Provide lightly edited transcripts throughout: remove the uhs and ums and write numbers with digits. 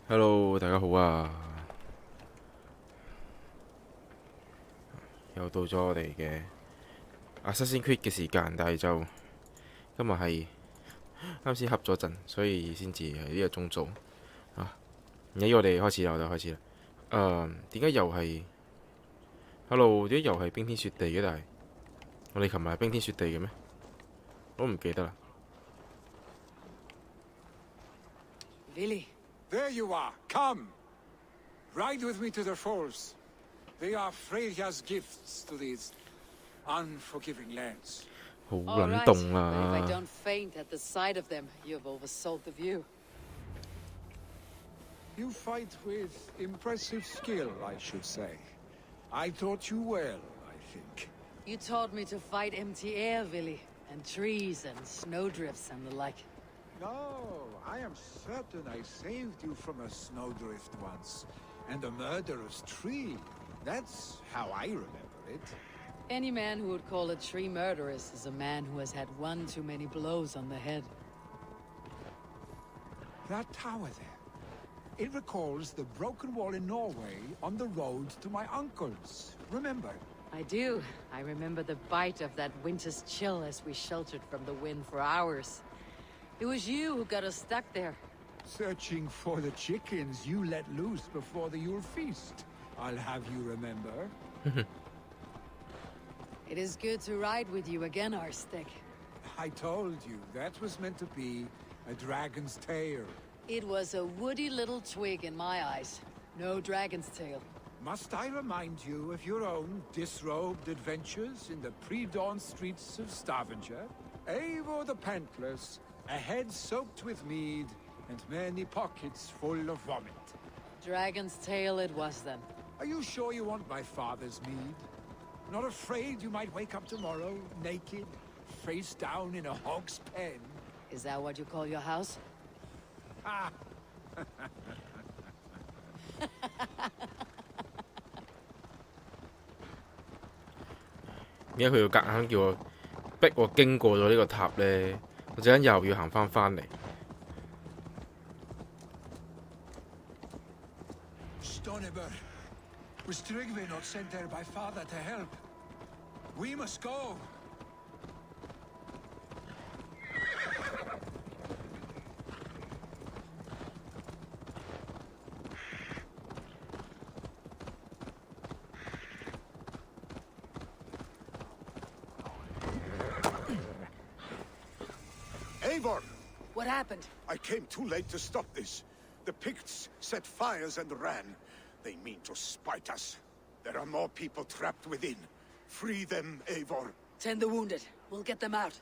Hello， 大家好啊！又到咗我哋嘅Assassin's Creed 嘅時間，但係就今日係啱先瞌咗陣，所以先至係呢個鐘做啊。而家我哋開始啦，我哋開始啦。點解又係 Hello？點解又係冰天雪地嘅？但係我哋琴日係冰天雪地嘅咩？我都唔記得啦。Really? There you are. Come. Ride with me to the falls. They are Freya's gifts to these unforgiving lands. 好 All 撚 right. 凍 But if I 啊！ don't faint at the sight of them, you've oversold the view. You fight with impressive skill, I should say. I taught you well, I think. You taught me to fight empty air, Willy, and trees and snowdrifts and the like. No, I am certain I saved you from a snowdrift once, and a murderous tree. That's how I remember it. Any man who would call a tree murderous is a man who has had one too many blows on the head. That tower there. It recalls the broken wall in Norway on the road to my uncle's. Remember? I do. I remember the bite of that winter's chill as we sheltered from the wind for hours. It was you who got us stuck there. Searching for the chickens you let loose before the Yule feast. I'll have you remember. It is good to ride with you again, Arstic. I told you, that was meant to be a dragon's tail. It was a woody little twig in my eyes. No dragon's tail. Must I remind you of your own disrobed adventures in the pre-dawn streets of Stavanger? Eivor the Pantless, a head soaked with mead, and many pockets full of vomit. Dragon's tail it was then. Are you sure you want my father's mead? Not afraid you might wake up tomorrow, naked, face down in a hog's pen? Is that what you call your house? Ah! 點解佢要夾硬叫我逼我經過咗呢個塔呢？我陣間又要行翻嚟。Stoneberg, was Trygve not sent there by father to help? We must go. Eivor! What happened? I came too late to stop this. The Picts set fires and ran. They mean to spite us. There are more people trapped within. Free them, Eivor. Tend the wounded. We'll get them out.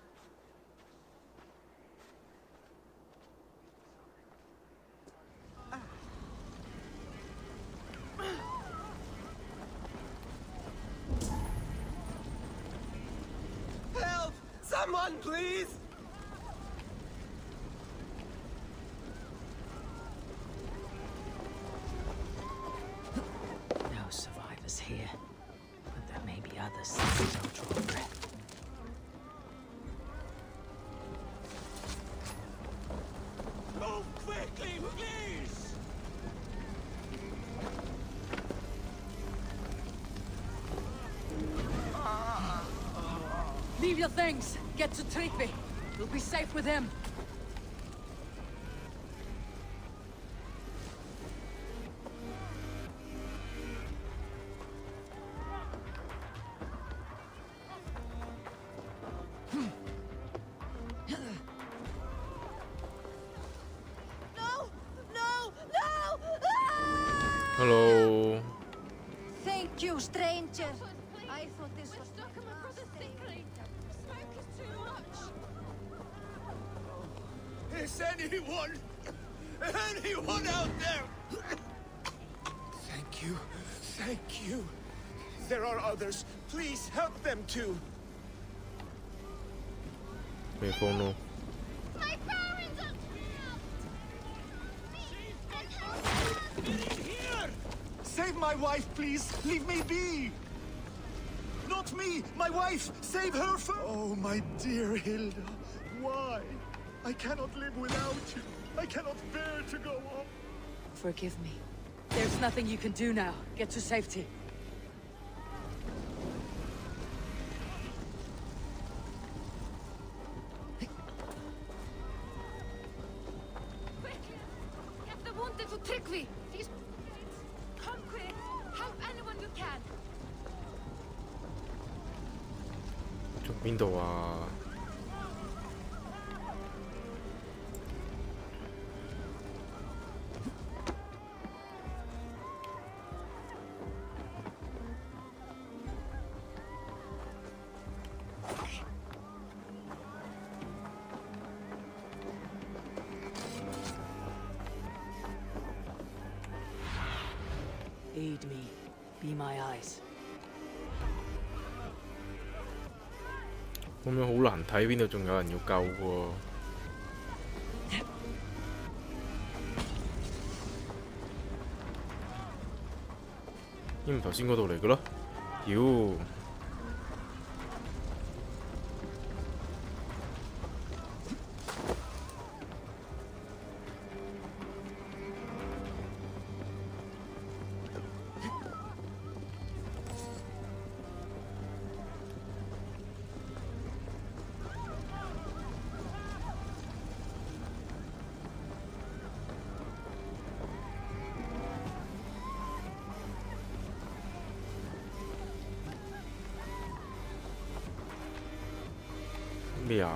Help! Someone, please! No survivors here. But there may be others still drawing breath. Move quickly, please! Leave your things. Get to Trygve. You'll be safe with him. No! No! No! Ah! Hello， Thank you, stranger. I thought this was Stuck him across a thickly. Smoke is too much. Is anyone out there? Thank you. Thank you. There are others. Please help them too. 咩風咯？ My parents are Here! Save my wife, please. Leave me be. Not me. My wife. Save her first. Oh, my dear Hilda. Why? I cannot live without you. I cannot bear to go on. forgive me. There's nothing you can do now. Get to safety. Quickly! Get the wounded to Tryggvi! He's... Come quick! Help anyone you can! 仲邊度啊？Aid me. Be my eyes. 咁樣好難睇，邊度仲有人要救喎？呢唔頭先嗰度嚟嘅咯？妖！咩啊？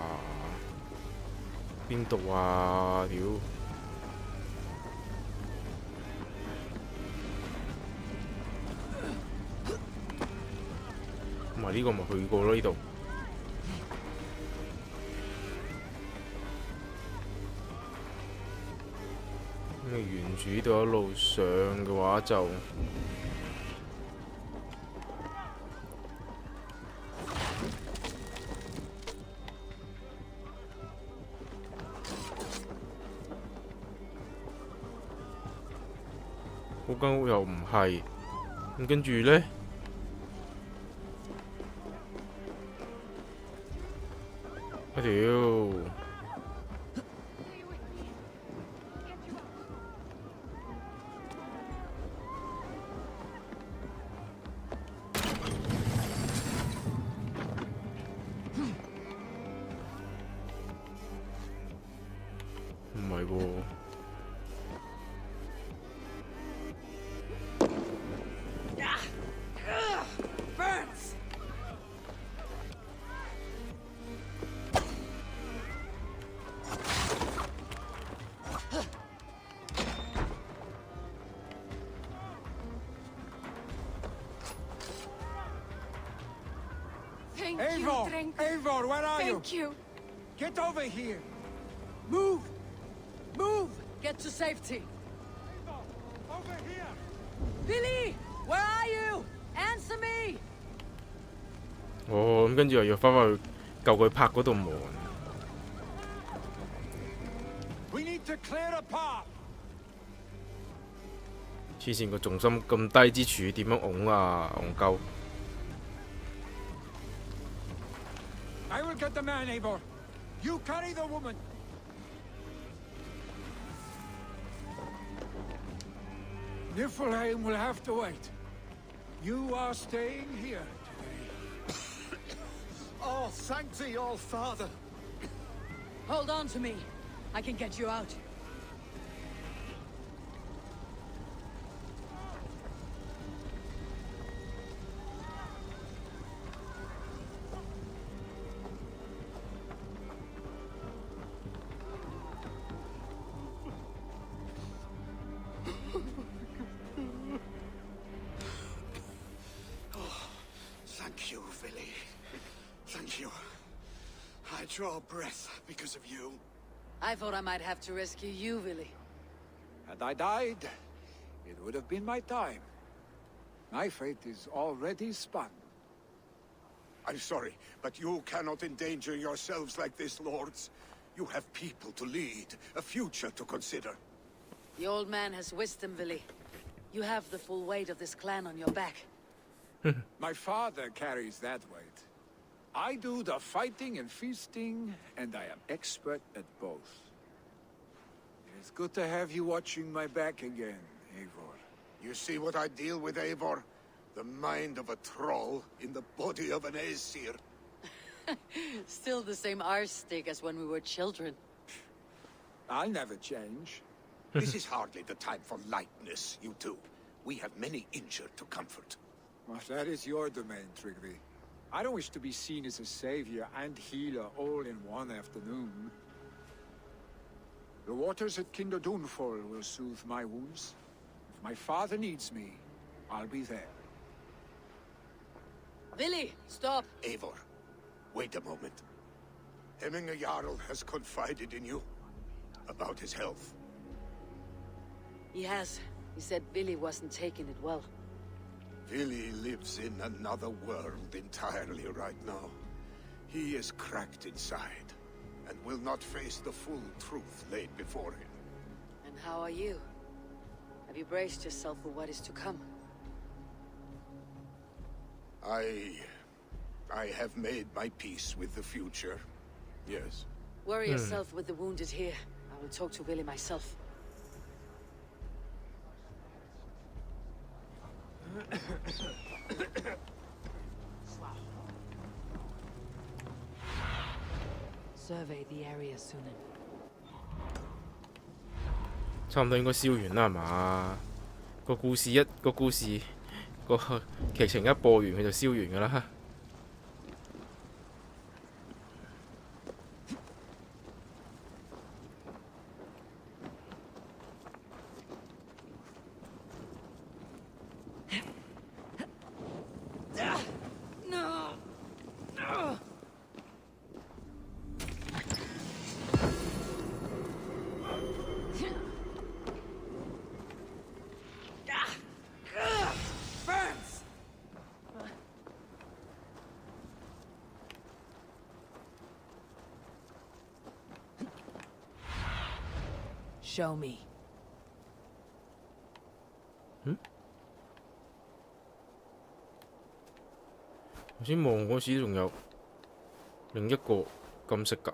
邊度啊？屌！唔係呢個咪去過咯呢度。咁你沿住呢度一路上嘅話就〜嗰間屋又唔係，咁跟住呢，我屌！唔係喎。Thank you, Eivor! Drink. Eivor, where are you? Thank you. Get over here! Move! Move! Get to safety. Over here! Billy! Where are you? Answer me! 哦，咁跟住又要翻返去救佢拍嗰度門。We need to clear a path! 黐線，個重心咁低之處點樣拱啊？戇鳩！ I will get the man, Eivor. You carry the woman. Niflheim will have to wait. You are staying here today. Oh, thank thee, All-Father. Hold on to me. I can get you out. Thank you, Vili. Thank you. I draw breath because of you. I thought I might have to rescue you, Willy. Had I died, it would have been my time. My fate is already spun. I'm sorry, but you cannot endanger yourselves like this, lords. You have people to lead, a future to consider. The old man has wisdom, Willy. You have the full weight of this clan on your back. My father carries that weight. I do the fighting and feasting, and I am expert at both. It's good to have you watching my back again, Eivor. You see what I deal with, Eivor? The mind of a troll in the body of an Aesir. Still the same arse stick as when we were children. I'll never change. This is hardly the time for lightness, you two. We have many injured to comfort. Well, that is your domain, Tryggvi. I don't wish to be seen as a savior and healer all in one afternoon. The waters at Kinderdunfol will soothe my wounds. If my father needs me, I'll be there. Billy, stop! Eivor, wait a moment. Hemminger Jarl has confided in you about his health. He has. He said Billy wasn't taking it well. Vili lives in another world entirely right now. He is cracked inside, and will not face the full truth laid before him. And how are you? Have you braced yourself for what is to come? I have made my peace with the future. Yes. Worry yourself with the wounded here. I will talk to Billy myself. Survey the area soon. 差唔多應該燒完啦，係嘛？個故事個劇情一播完，佢就燒完㗎啦。Show me. 頭先望嗰時仲有另一個金色㗎。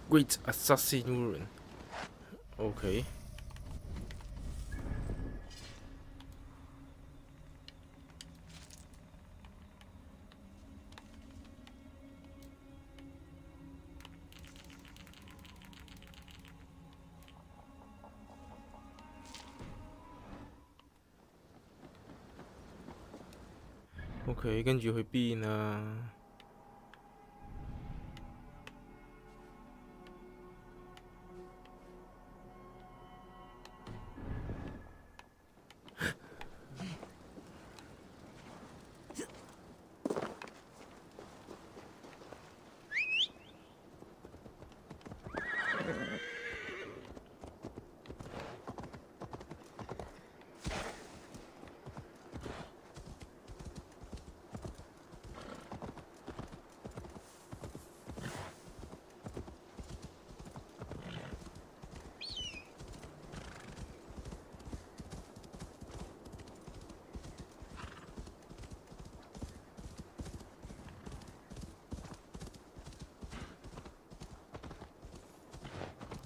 Great Assassin Rune。OK。OK， 跟住去邊啊？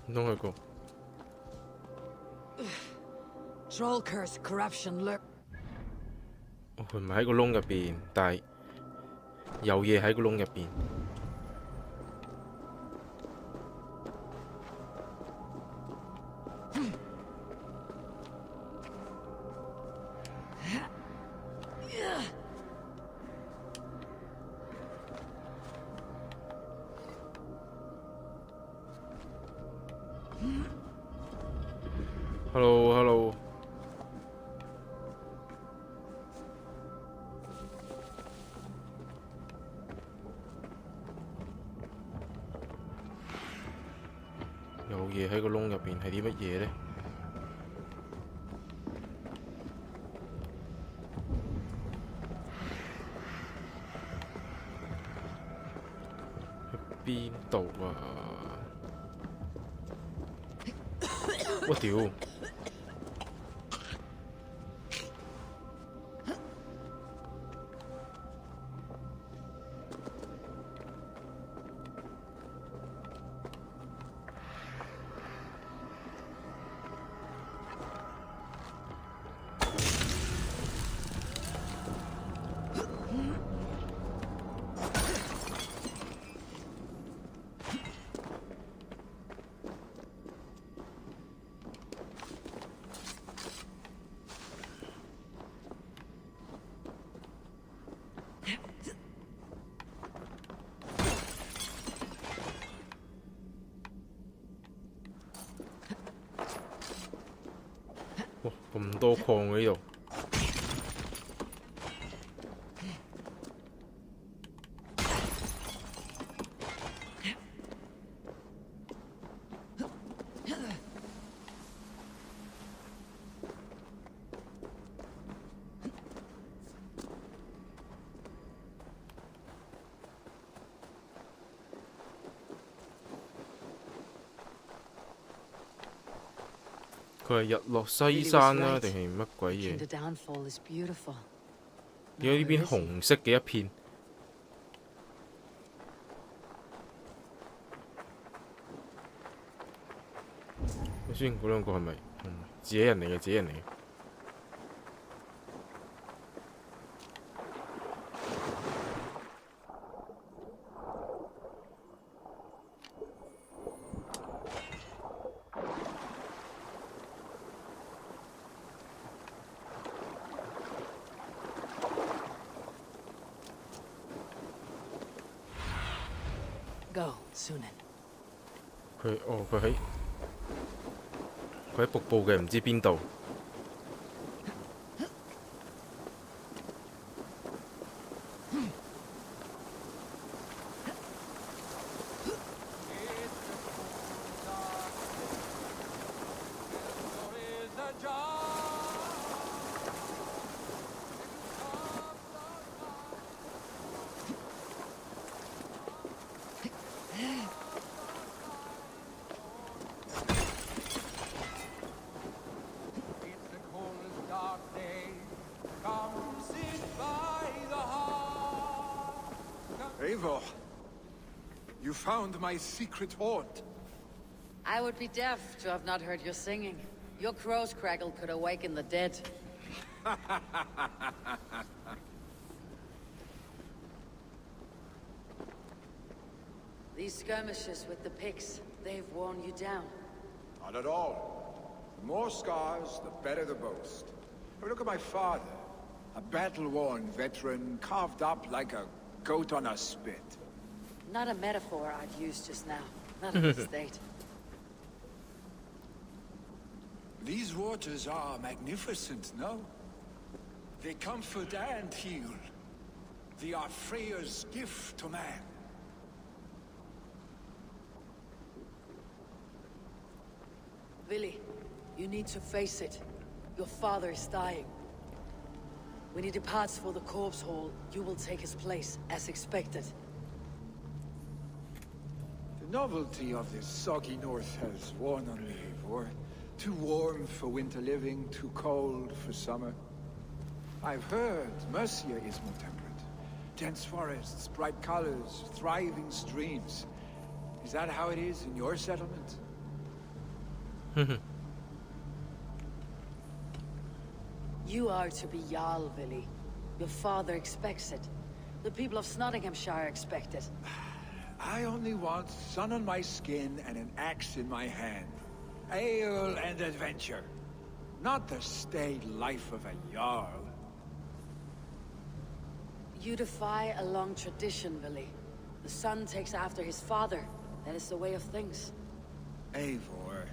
唔通去過？ Troll curse corruption lurk. 哦，佢唔係喺個窿入邊，但係有嘢喺個窿入邊。Hello，Hello。有嘢喺個窿入邊，係啲乜嘢呢？去邊度啊？我屌！哇！咁多礦喺呢度。佢係日落西山啦，定係乜鬼嘢？ The downfall is beautiful. 點解呢邊紅色嘅一片？睇先，嗰兩個係咪自己人嚟嘅？自己人嚟嘅。Go, Sunan. 佢喺瀑布嘅唔知邊度。Eivor, you found my secret haunt. I would be deaf to have not heard your singing. Your crow's crackle could awaken the dead. These skirmishes with the Picts, they've worn you down. Not at all. The more scars, the better the boast. Oh, look at my father. A battle-worn veteran, carved up like a goat on a spit. Not a metaphor I'd use just now. Not in this state. These waters are magnificent, no? They comfort and heal. They are Freya's gift to man. Vili, you need to face it. Your father is dying. When he departs for the corpse hall, you will take his place, as expected. The novelty of this soggy north has worn on me, Eivor. Too warm for winter living, too cold for summer. I've heard Mercia is more temperate. Dense forests, bright colors, thriving streams. Is that how it is in your settlement? You are to be Jarl, Vili. Your father expects it. The people of Nottinghamshire expect it. I only want sun on my skin and an axe in my hand. Ale and adventure. Not the staid life of a Jarl. You defy a long tradition, Vili. The son takes after his father. That is the way of things. Eivor.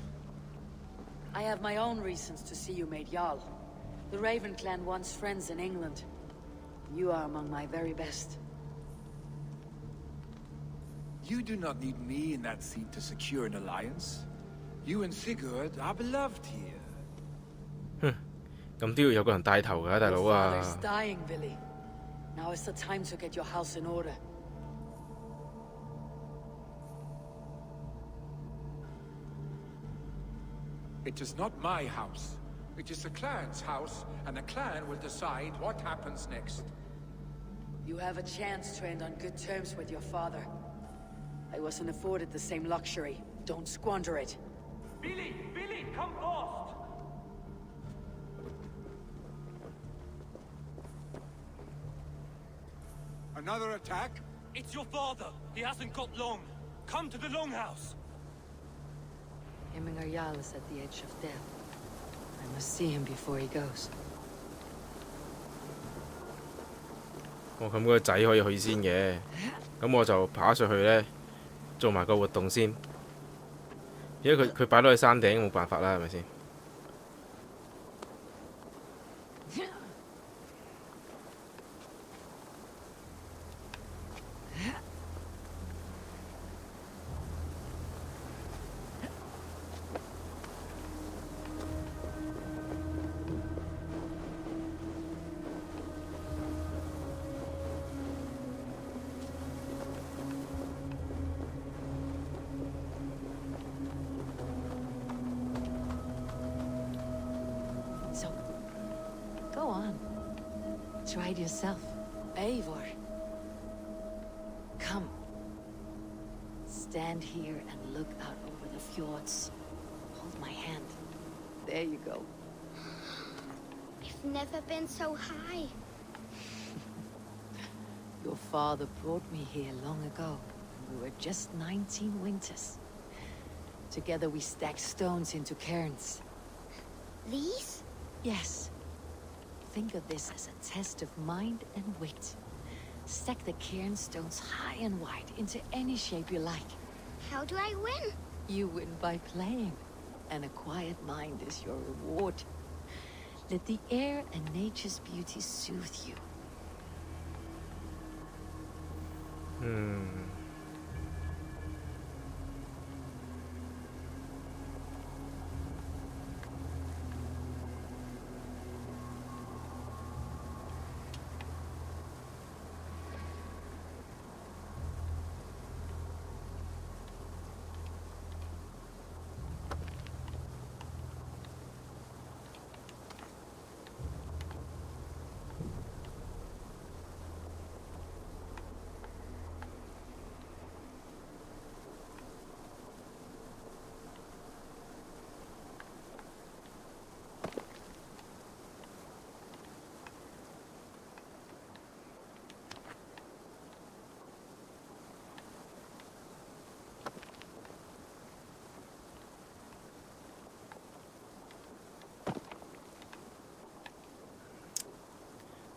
I have my own reasons to see you made Jarl. The Raven clan wants friends in England. You are among my very best. You do not need me in that seat to secure an alliance. You and Sigurd are beloved here. 咁都要有個人帶頭㗎，大佬 Your 啊！ father's dying, Billy. Now is the time to get your house in order. It is not my house. It is the clan's house, and the clan will decide what happens next. You have a chance to end on good terms with your father. I wasn't afforded the same luxury. Don't squander it. Billy, come fast! Another attack? It's your father. He hasn't got long. Come to the Longhouse. Hemminger Jarl is at the edge of death. I must see him before he goes. 咁嗰個仔可以去先嘅，咁我就爬上去呢，做埋個活動先。因為佢擺到去山頂冇辦法啦，係咪先？So, go on. Try it yourself. Eivor. Come. Stand here and look out over the fjords. Hold my hand. There you go. I've never been so high. Your father brought me here long ago. We were just 19 winters. Together we stacked stones into cairns. These? Yes. Think of this as a test of mind and wit. Stack the cairn stones high and wide into any shape you like. How do I win? You win by playing. And a quiet mind is your reward. Let the air and nature's beauty soothe you.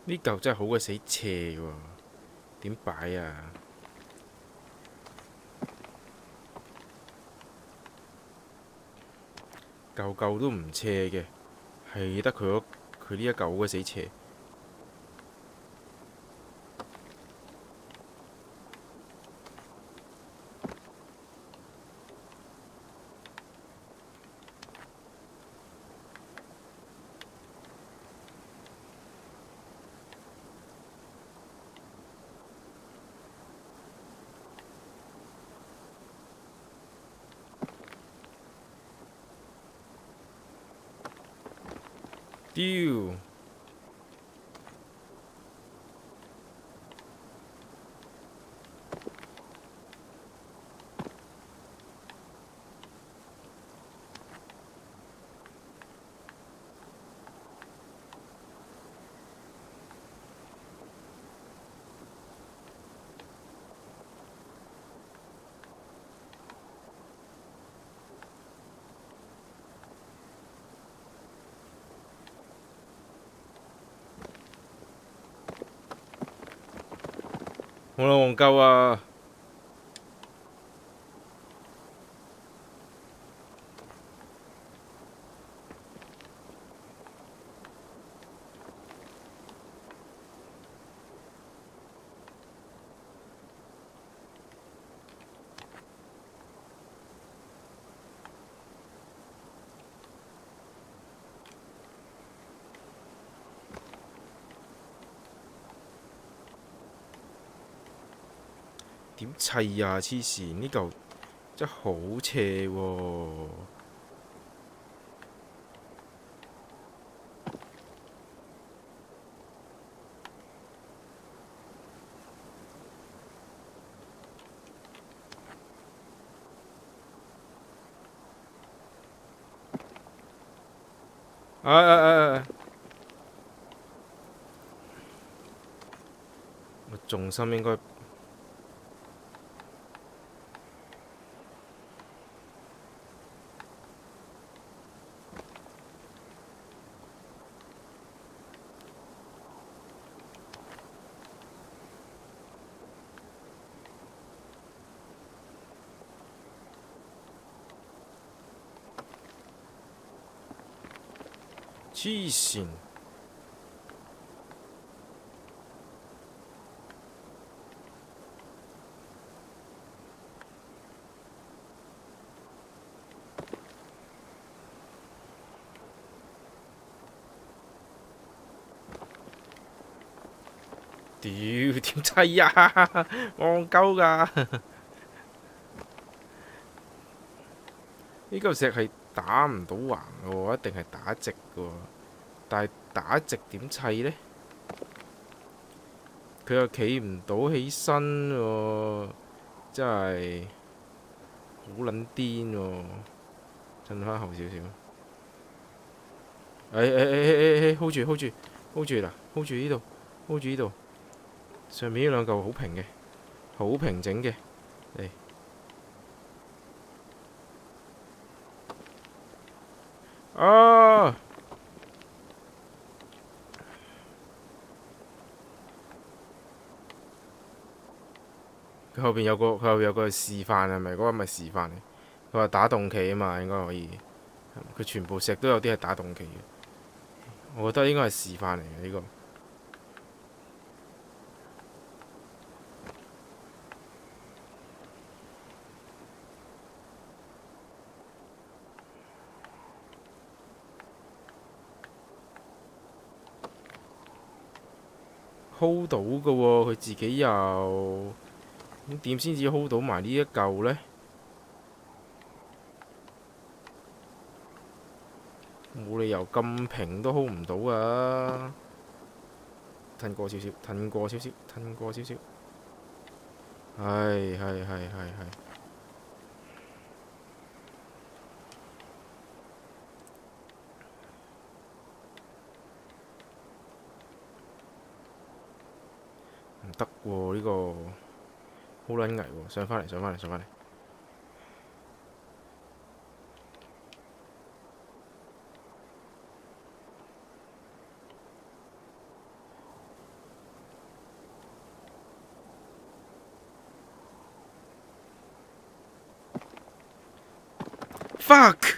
呢嚿真係好鬼死斜喎，點擺啊？嚿嚿都唔斜嘅，係得佢呢一嚿好鬼死斜。屌！好啦，戇鳩啊！點砌呀？黐線，呢嚿真係好斜喎！我重心應該黐線。屌點砌呀？戇鳩㗎！呢嚿石係打唔到橫嘅喎，一定係打直嘅喎。但係打直點砌呢？佢又企唔到起身喎，真係好撚癲喎！褪翻後少少。hold 住 hold 住 hold 住啦 ，hold 住呢度 hold 住呢度。上面呢兩嚿好平嘅，好平整嘅，嚟。啊！佢後邊有個示範係咪？嗰個咪示範嚟。佢話打洞企啊嘛，應該可以。佢全部石都有啲係打洞企嘅，我覺得應該係示範嚟嘅呢個。hold 到嘅喎，佢自己又咁點先至 hold 到埋呢一嚿呢？冇理由咁平都 hold 唔到啊！褪過少少，褪過少少，褪過少少。係。唔得喎，呢個好撚危喎！上返嚟。Fuck！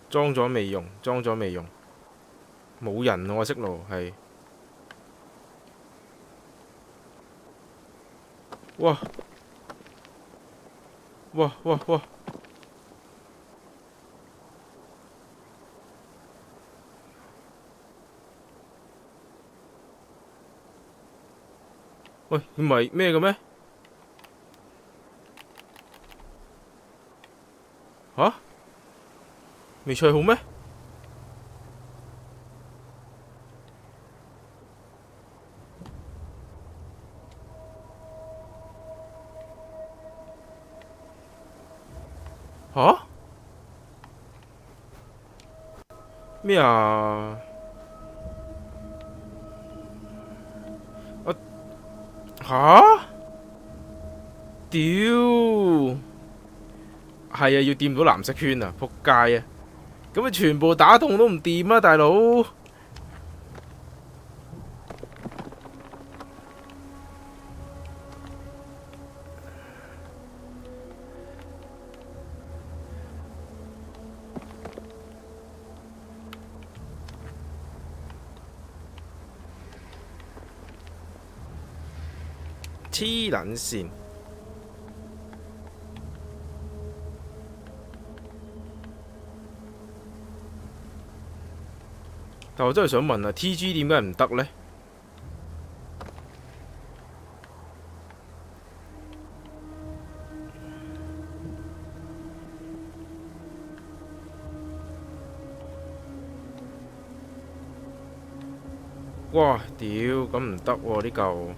裝咗未用，冇人喎，識路係。哇！喂，唔係咩嘅咩？吓？未砌好咩？吓？咩啊？吓？屌！係啊，要掂到藍色圈啊！仆街啊！咁咪全部打痛都唔掂啊，大佬！黐撚線！但我真係想問啊 ，TG 點解唔得呢？哇！屌，咁唔得喎呢嚿。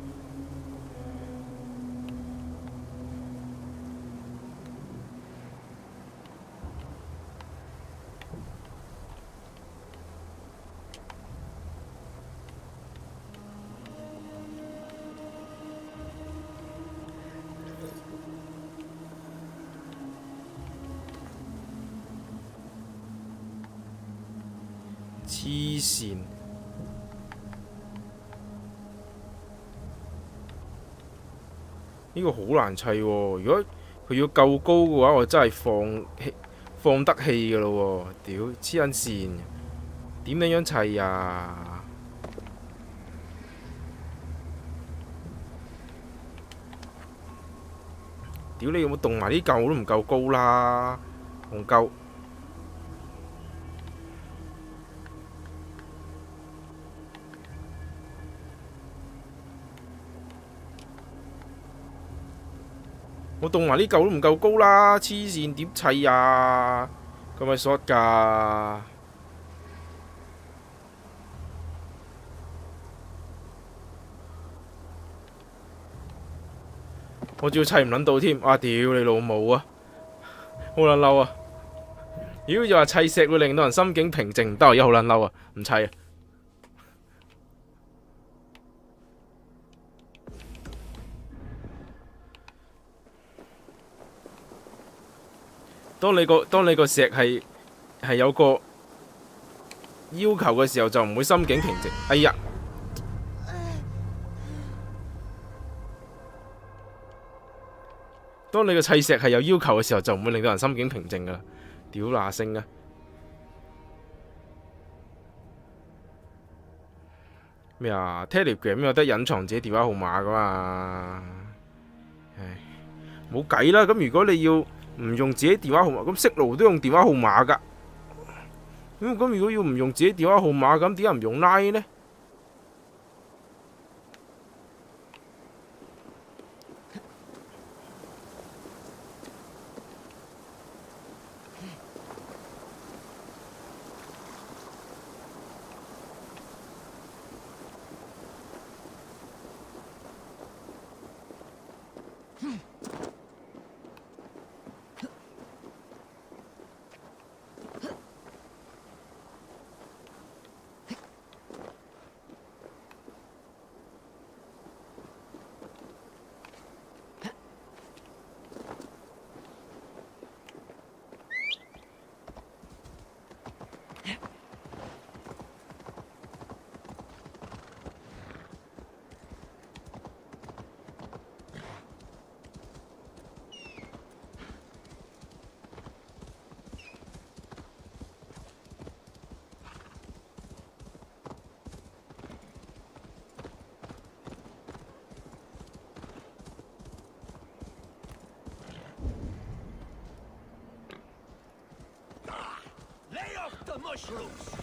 黐線！呢個好難砌喎。如果佢要夠高嘅話，我真係放得氣㗎咯喎！屌，黐撚線！點樣砌啊？屌你有冇動埋呢嚿都唔夠高啦，戇鳩！我動埋呢嚿都唔夠高啦，黐線點砌啊？咁咪 short 㗎？我仲要砌唔撚到添，啊屌你老母啊！好撚嬲啊！如果就話砌石會令到人心境平靜，唔得，而家好撚嬲啊！唔砌啊！當你個石係有個要求嘅時候，就唔會心境平靜。哎呀！當你個砌石係有要求嘅時候，就唔會令到人心境平靜噶啦。屌嗱聲啊！咩啊 ？Telegram 有得隱藏自己電話號碼噶嘛？唉，冇計啦。咁如果你要唔用自己電話號碼，咁識路都用電話號碼噶。咁如果要唔用自己電話號碼，咁點解唔用 Line 呢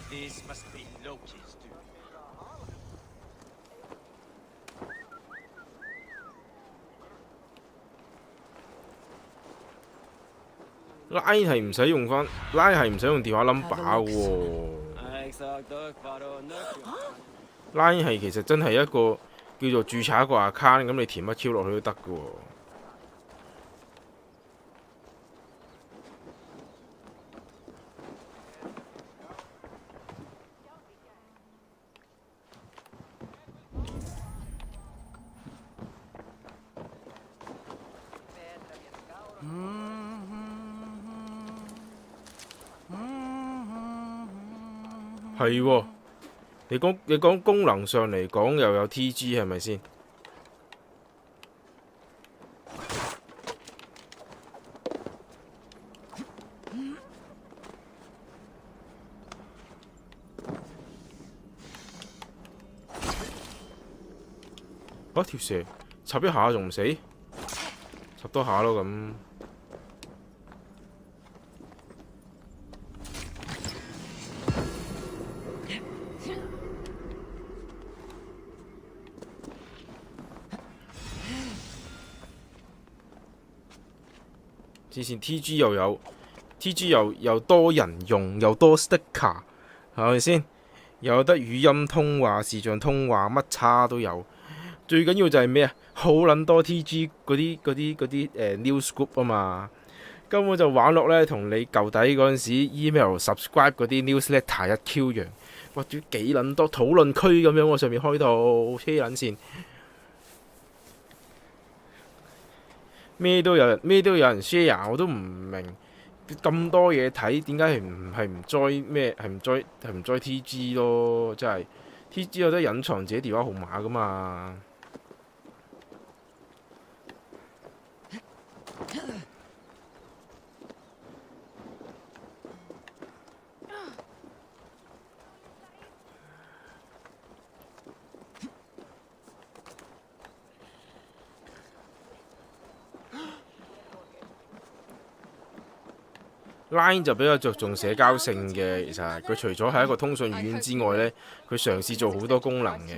？This must be Loki's doing. Line 係唔使用翻 ，Line 係唔使用電話 number 喎。Line 係其實真係一個叫做註冊一個 account， 咁你填乜 Q 落去都得嘅喎。係喎，你講功能上嚟講又有 TG 係咪先？條蛇插一下仲唔死？插多下咯咁。之前 TG 又有 TG 又多人用，又多 sticker， 係咪先？又有得語音通話、視像通話，乜叉都有。最緊要就係咩啊？好撚多 TG 嗰啲news group 啊嘛，根本就玩落咧，同你舊底嗰陣時 email subscribe 嗰啲 newsletter 一 Q 樣。哇！屌幾撚多討論區咁樣喎，上面開到黐撚線，咩都有人 share， 我都唔明咁多嘢睇，點解係唔 join 咩？係唔 join TG 咯？真係 TG 有得隱藏自己電話號碼噶嘛？Line 就比較着重社交性嘅，其實佢除咗係一個通訊軟件之外呢，佢嘗試做好多功能嘅。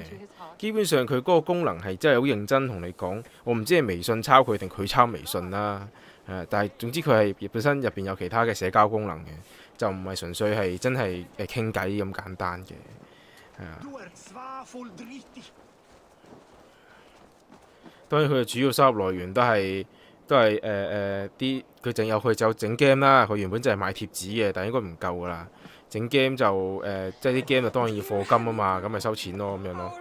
基本上佢嗰個功能係真係好認真同你講，我唔知係微信抄佢定佢抄微信啦。但係總之佢係本身入邊有其他嘅社交功能嘅，就唔係純粹係真係傾偈咁簡單嘅。當然佢嘅主要收入來源都係啲佢就整 game 啦，佢原本就係賣貼紙嘅，但係應該唔夠噶啦。整 game 就即係啲 game 就當然要課金啊嘛，咁咪收錢咯咁樣咯。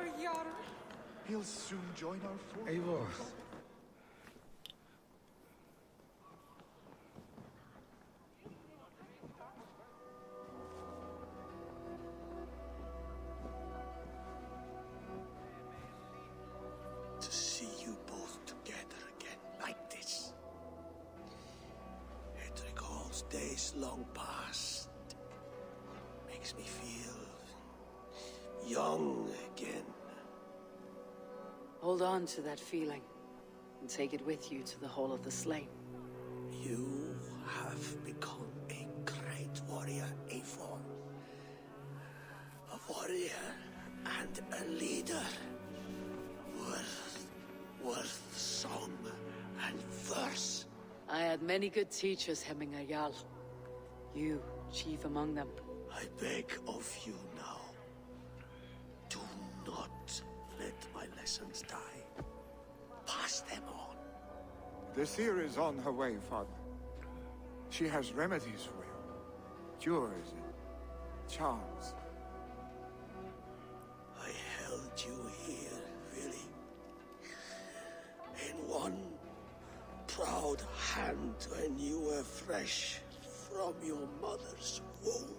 Days long past makes me feel young again. Hold on to that feeling and take it with you to the Hall of the Slain. You have become a great warrior, Eivor. A warrior and a leader. Worth song and verse. I had many good teachers, Hemingayal. You, chief among them. I beg of you now, do not let my lessons die. Pass them on. The seer is on her way, Father. She has remedies for you. Cures and charms. I held you here, really. In one proud hand when you were fresh from your mother's womb.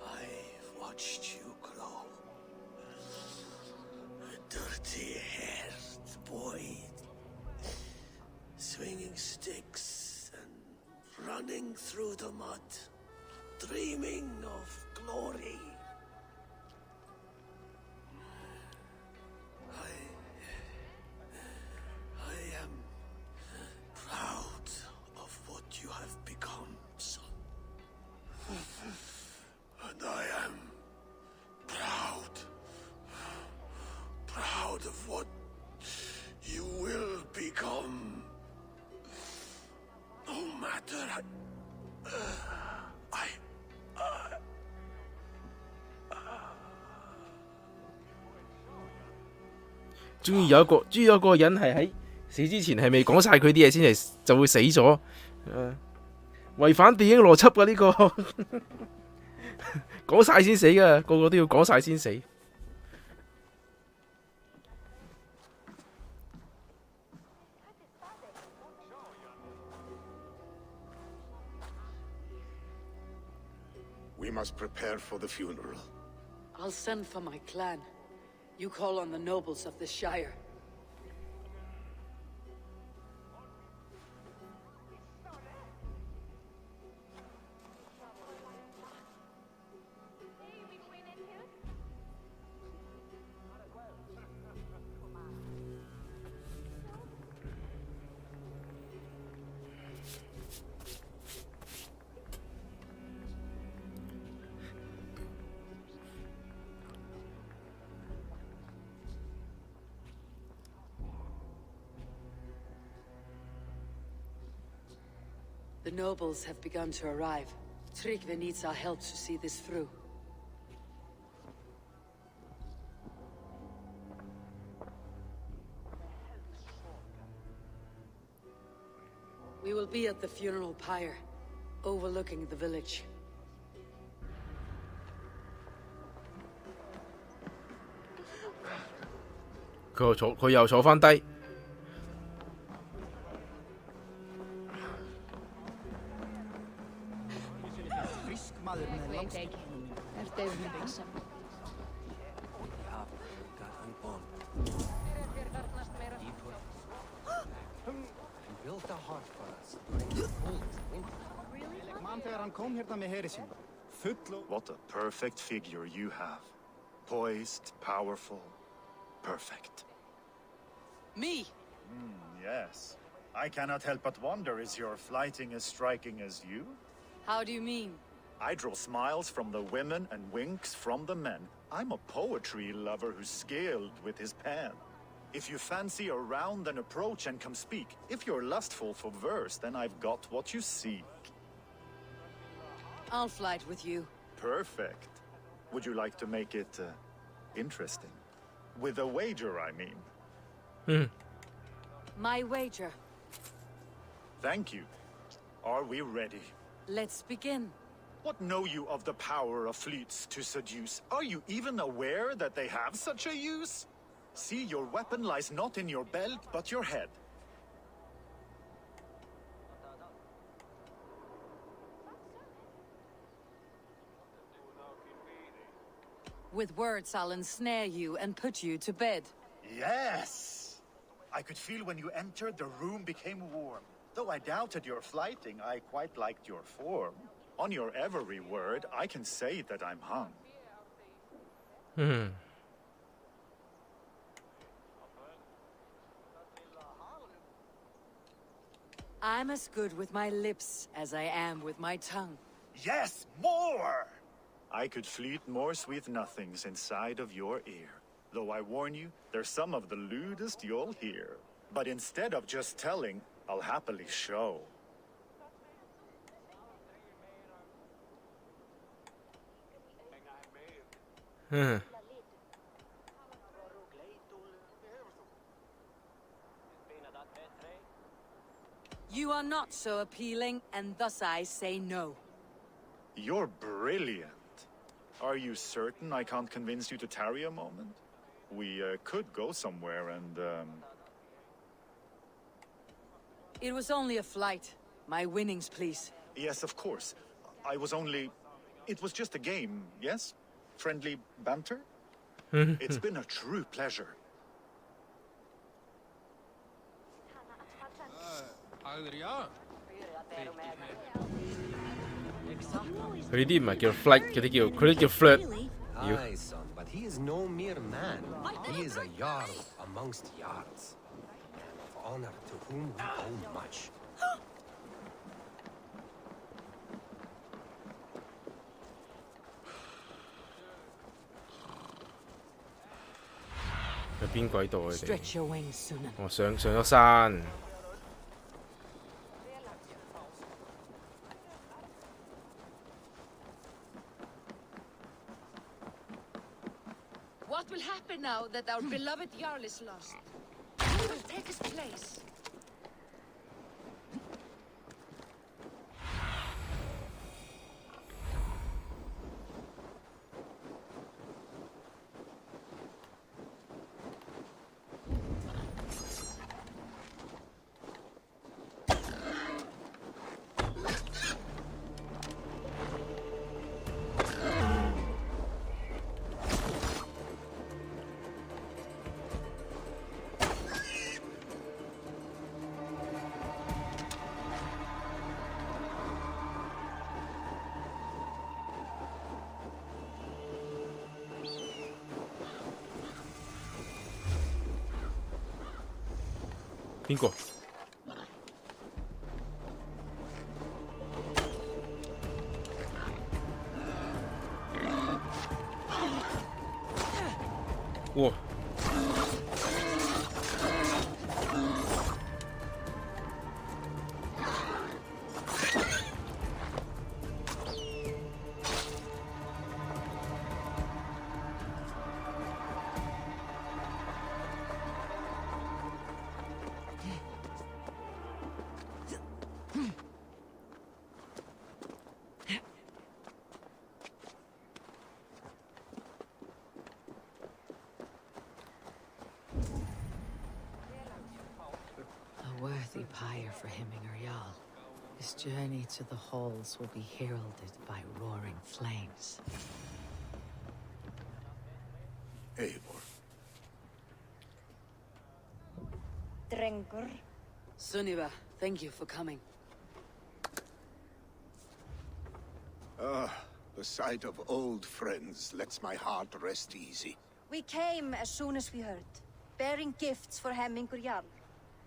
I've watched you grow. A dirty-haired boy, swinging sticks and running through the mud, dreaming of glory. I am proud of what you have become, son. And I am proud of what you will become. No matter I 終於有一個人係喺死之前係未講晒佢啲嘢先係就會死咗，違反電影邏輯㗎呢個，講晒先死㗎，個個都要講晒先死。We must prepare for the funeral. I'll send for my clan. You call on the nobles of the Shire. The nobles have begun to arrive. Tryggvi needs our help to see this through. We will be at the funeral pyre, overlooking the village.佢又坐翻低。What a perfect figure you have. Poised, powerful, perfect. Me! Yes. I cannot help but wonder, is your flighting as striking as you? How do you mean? I draw smiles from the women and winks from the men. I'm a poetry lover who's skilled with his pen. If you fancy a round, then approach and come speak. If you're lustful for verse, then I've got what you seek. I'll flight with you. Perfect. Would you like to make it interesting? With a wager, I mean. My wager. Thank you. Are we ready? Let's begin. What know you of the power of fleets to seduce? Are you even aware that they have such a use? See, your weapon lies not in your belt, but your head. With words, I'll ensnare you and put you to bed. Yes! I could feel when you entered, the room became warm. Though I doubted your flighting, I quite liked your form. On your every word, I can say that I'm hung. I'm as good with my lips as I am with my tongue. Yes, more! I could fleet more sweet nothings inside of your ear. Though I warn you, they're some of the lewdest you'll hear. But instead of just telling, I'll happily show. You are not so appealing, and thus I say no. You're brilliant. Are you certain I can't convince you to tarry a moment? We could go somewhere and, It was only a flight. My winnings, please. Yes, of course. It was just a game, yes? Friendly banter? It's been a true pleasure.佢呢啲唔係叫 flight，佢啲叫 flirt。 Aye, son, but he is no mere man. He is a jarl amongst jarls. Man of honor to whom we owe much. 去邊鬼度佢哋？ Stretch your wings, Sunan. 我上咗山。 What will happen now that our beloved Jarl is lost? Who will take his place? 邊個？哇！A worthy pyre for hemming our Jarl. His journey to the halls will be heralded by roaring flames. Eivor. Drengur. Sunniva, thank you for coming. The sight of old friends lets my heart rest easy. We came as soon as we heard, bearing gifts for Hemmingur Jarl.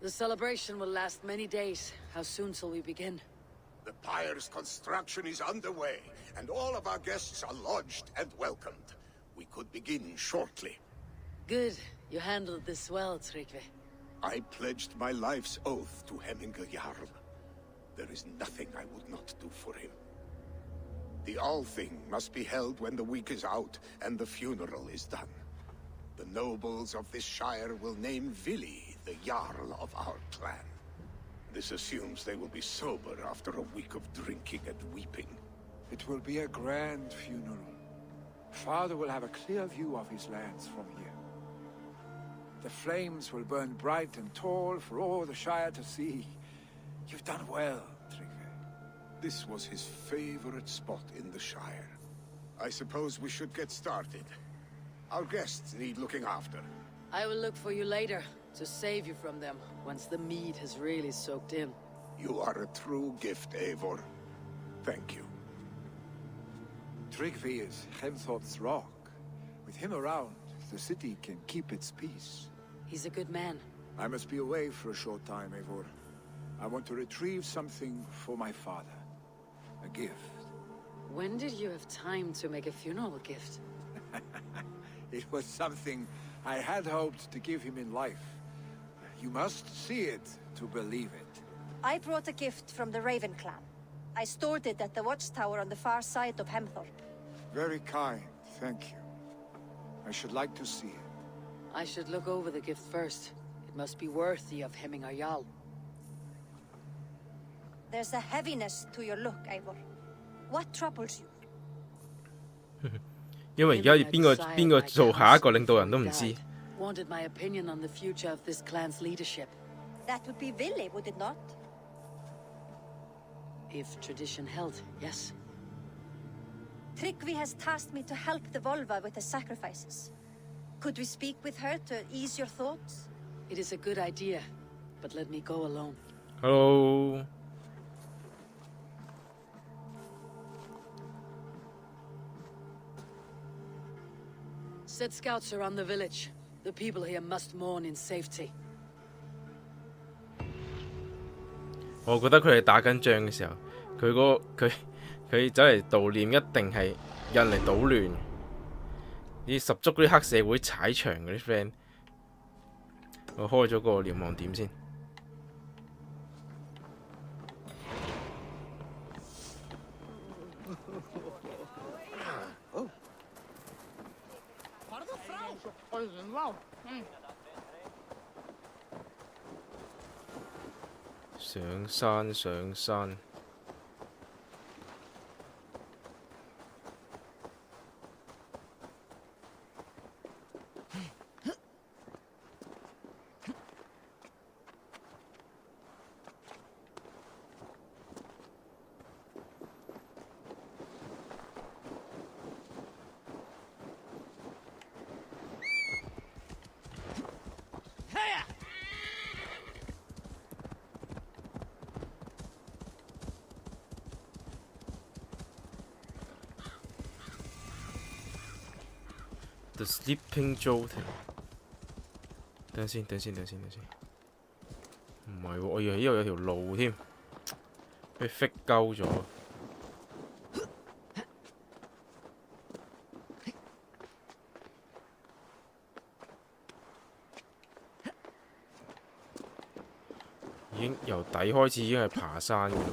The celebration will last many days. How soon shall we begin? The pyre's construction is underway, and all of our guests are lodged and welcomed. We could begin shortly. Good. You handled this well, Tryggvi. I pledged my life's oath to Hemmingur Jarl. There is nothing I would not do for him. The Althing must be held when the week is out and the funeral is done. The nobles of this shire will name Vili the Jarl of our clan. This assumes they will be sober after a week of drinking and weeping. It will be a grand funeral. Father will have a clear view of his lands from here. The flames will burn bright and tall for all the Shire to see. You've done well, Tryggvi. This was his favorite spot in the Shire. I suppose we should get started. Our guests need looking after. I will look for you later, to save you from them, once the mead has really soaked in. You are a true gift, Eivor. Thank you. Tryggvi is Hemthorpe's rock. With him around, the city can keep its peace. He's a good man. I must be away for a short time, Eivor. I want to retrieve something for my father. A gift. When did you have time to make a funeral gift? It was something I had hoped to give him in life. You must see it to believe it. I brought a gift from the Raven clan. I stored it at the watchtower on the far side of Hemthorpe. Very kind, thank you. I should like to see it. I should look over the gift first. It must be worthy of hemming our Jarl. There's a heaviness to your look, Eivor. What troubles you? 因為而家邊個做下一個領導人都唔知。Wanted my opinion on the future of this clan's leadership. That would be Vili, would it not? If tradition held, yes. Tryggvi has tasked me to help the Volva with the sacrifices. Could we speak with her to ease your thoughts? It is a good idea, but let me go alone. Hello. Set scouts around the village. The people here must mourn in safety. 我覺得佢哋打緊仗嘅時候，佢走嚟悼念，一定係有人嚟搗亂。啲十足嗰啲黑社會踩場嗰啲 friend， 我開咗個瞭望點先。上山上山。The Sleeping Jolting。等先。係喎，我以為呢度有條路添，俾 fit 鳩咗。已經由底開始已經係爬山嘅咯喎。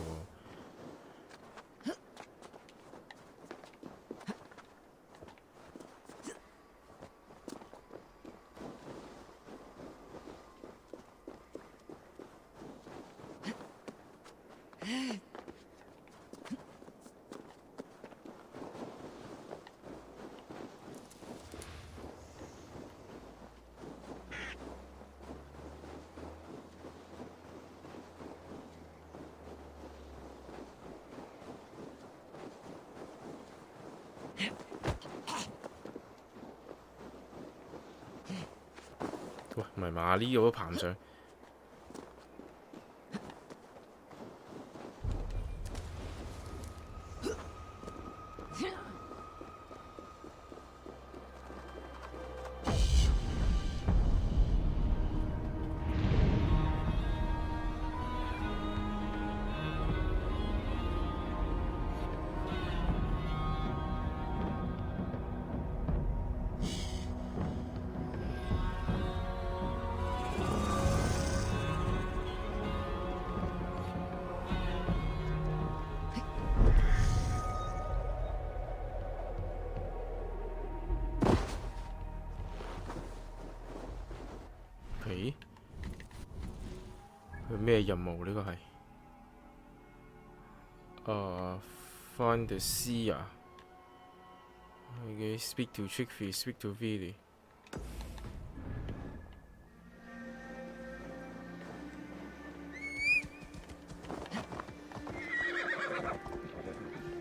喂，唔係嘛？呢個都爬唔上。咦？佢咩任務呢個係？Find the sea 啊。Okay, speak to Chickpea, speak to Billy。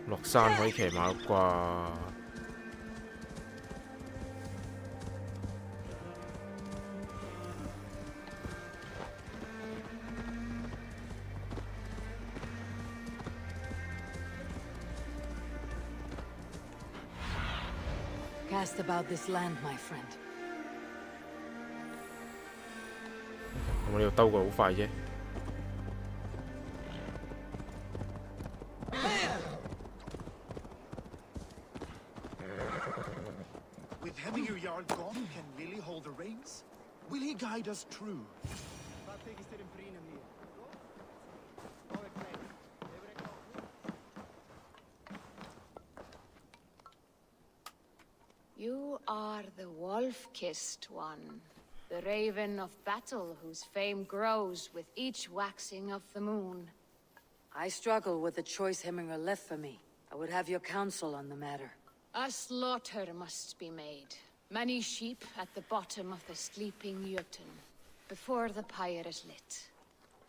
落山可以騎馬啩？Cast about this land, my friend. 我呢度兜過好快啫。With Hemminger Jarl gone, can Lily hold the reins? Will he guide us true? You are the wolf-kissed one, the raven of battle whose fame grows with each waxing of the moon. I struggle with the choice Hemminger left for me. I would have your counsel on the matter. A slaughter must be made. Many sheep at the bottom of the sleeping Jotun, before the pyre is lit.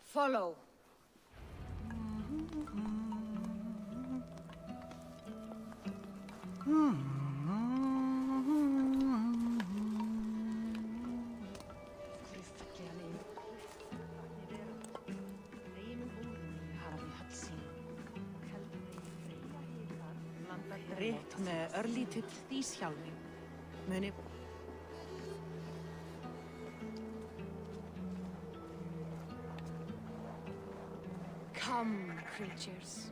Follow. Rétt með örlítill díshjálmi. Muni... Come, creatures.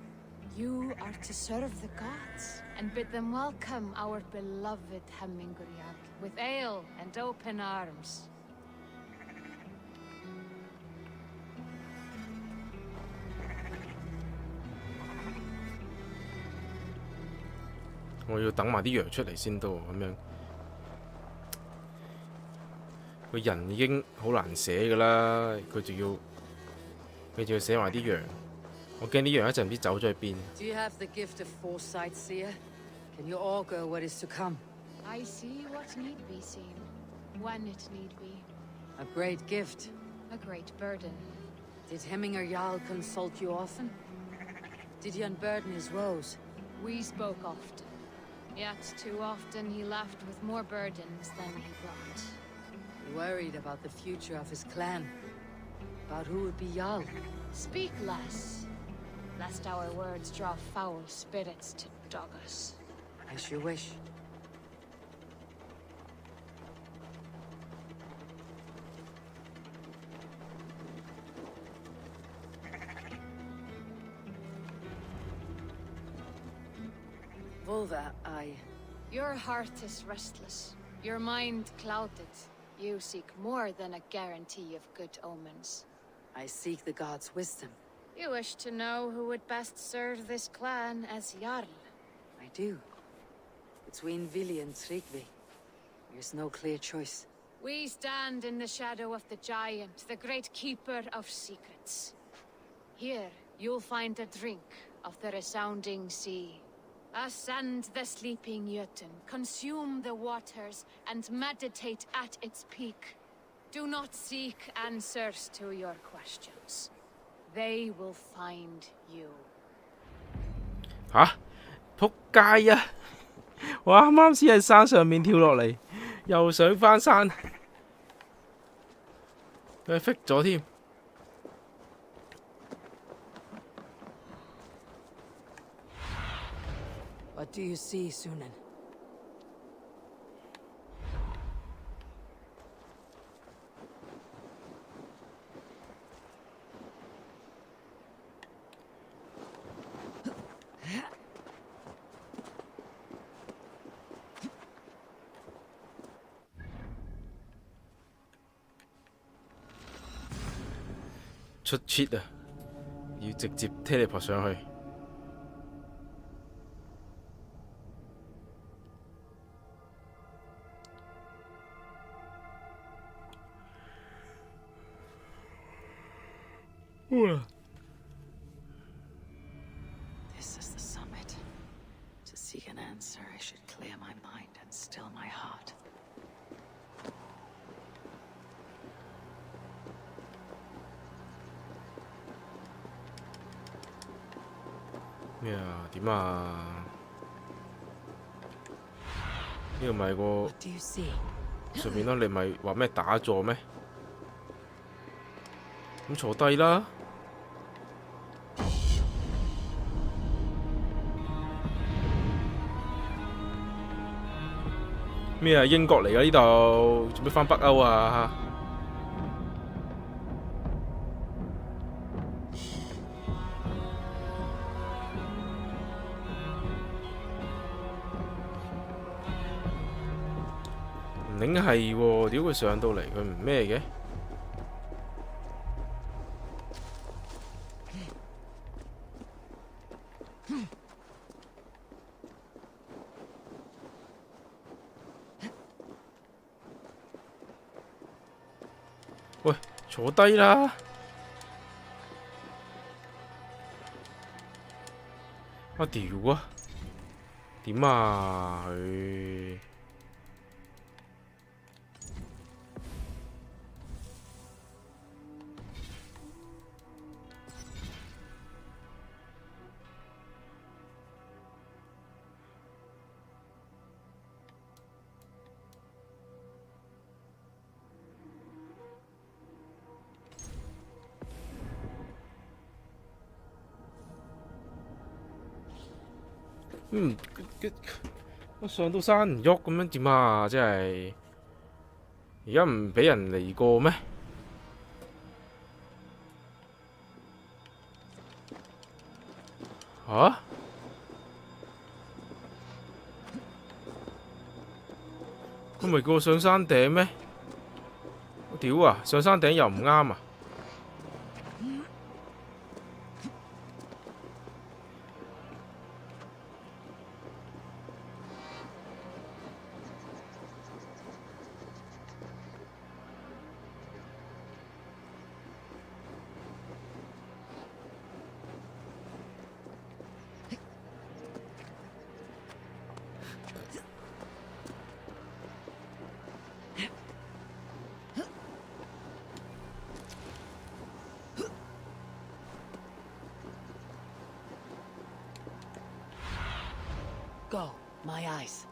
You are to serve the gods, and bid them welcome our beloved Heminguriak with ale and open arms. 我要等埋啲羊出嚟先得喎，咁樣個人已經好難寫㗎啦，佢仲要寫埋啲羊，我驚啲羊一陣唔知走咗去邊。Do you have the gift of foresight, seer? Can you augur what is to come? I see what need be seen, when it need be. A great gift. A great burden. Did Hemminger Jarl consult you often? Did he unburden his woes? We spoke often. Yet too often he left with more burdens than he brought. He worried about the future of his clan. About who would be Jarl. Speak less, lest our words draw foul spirits to dog us. As you wish. Volva, Your heart is restless. Your mind clouded. You seek more than a guarantee of good omens. I seek the gods' wisdom. You wish to know who would best serve this clan as Jarl. I do. Between Vili and Tryggvi, there's no clear choice. We stand in the shadow of the giant, the great keeper of secrets. Here, you'll find a drink of the resounding sea. Ascend the sleeping Jötun, consume the waters, and meditate at its peak. Do not seek answers to your questions. They will find you. 吓！仆街啊！我啱啱先喺山上面跳落嚟，又想翻山，佢 fix 咗添。What do you see, Sunan?出 cheat 啊！要直接 teleport 上去。This is the summit. To seek an answer, I should clear my mind and still my heart. 咩啊？點啊？呢個咪個 What do you see? 上面咯，你咪話咩打坐咩？咁坐低啦。咩啊？英國嚟㗎呢度，做咩返北歐啊？唔擰係喎，屌佢上到嚟佢唔咩嘅？喂，坐低啦！我屌啊！點啊佢？我上到山唔喐咁樣點啊？真係而家唔俾人嚟過咩？吓？佢咪叫我上山頂咩？我屌啊！上山頂又唔啱啊！Go, my eyes.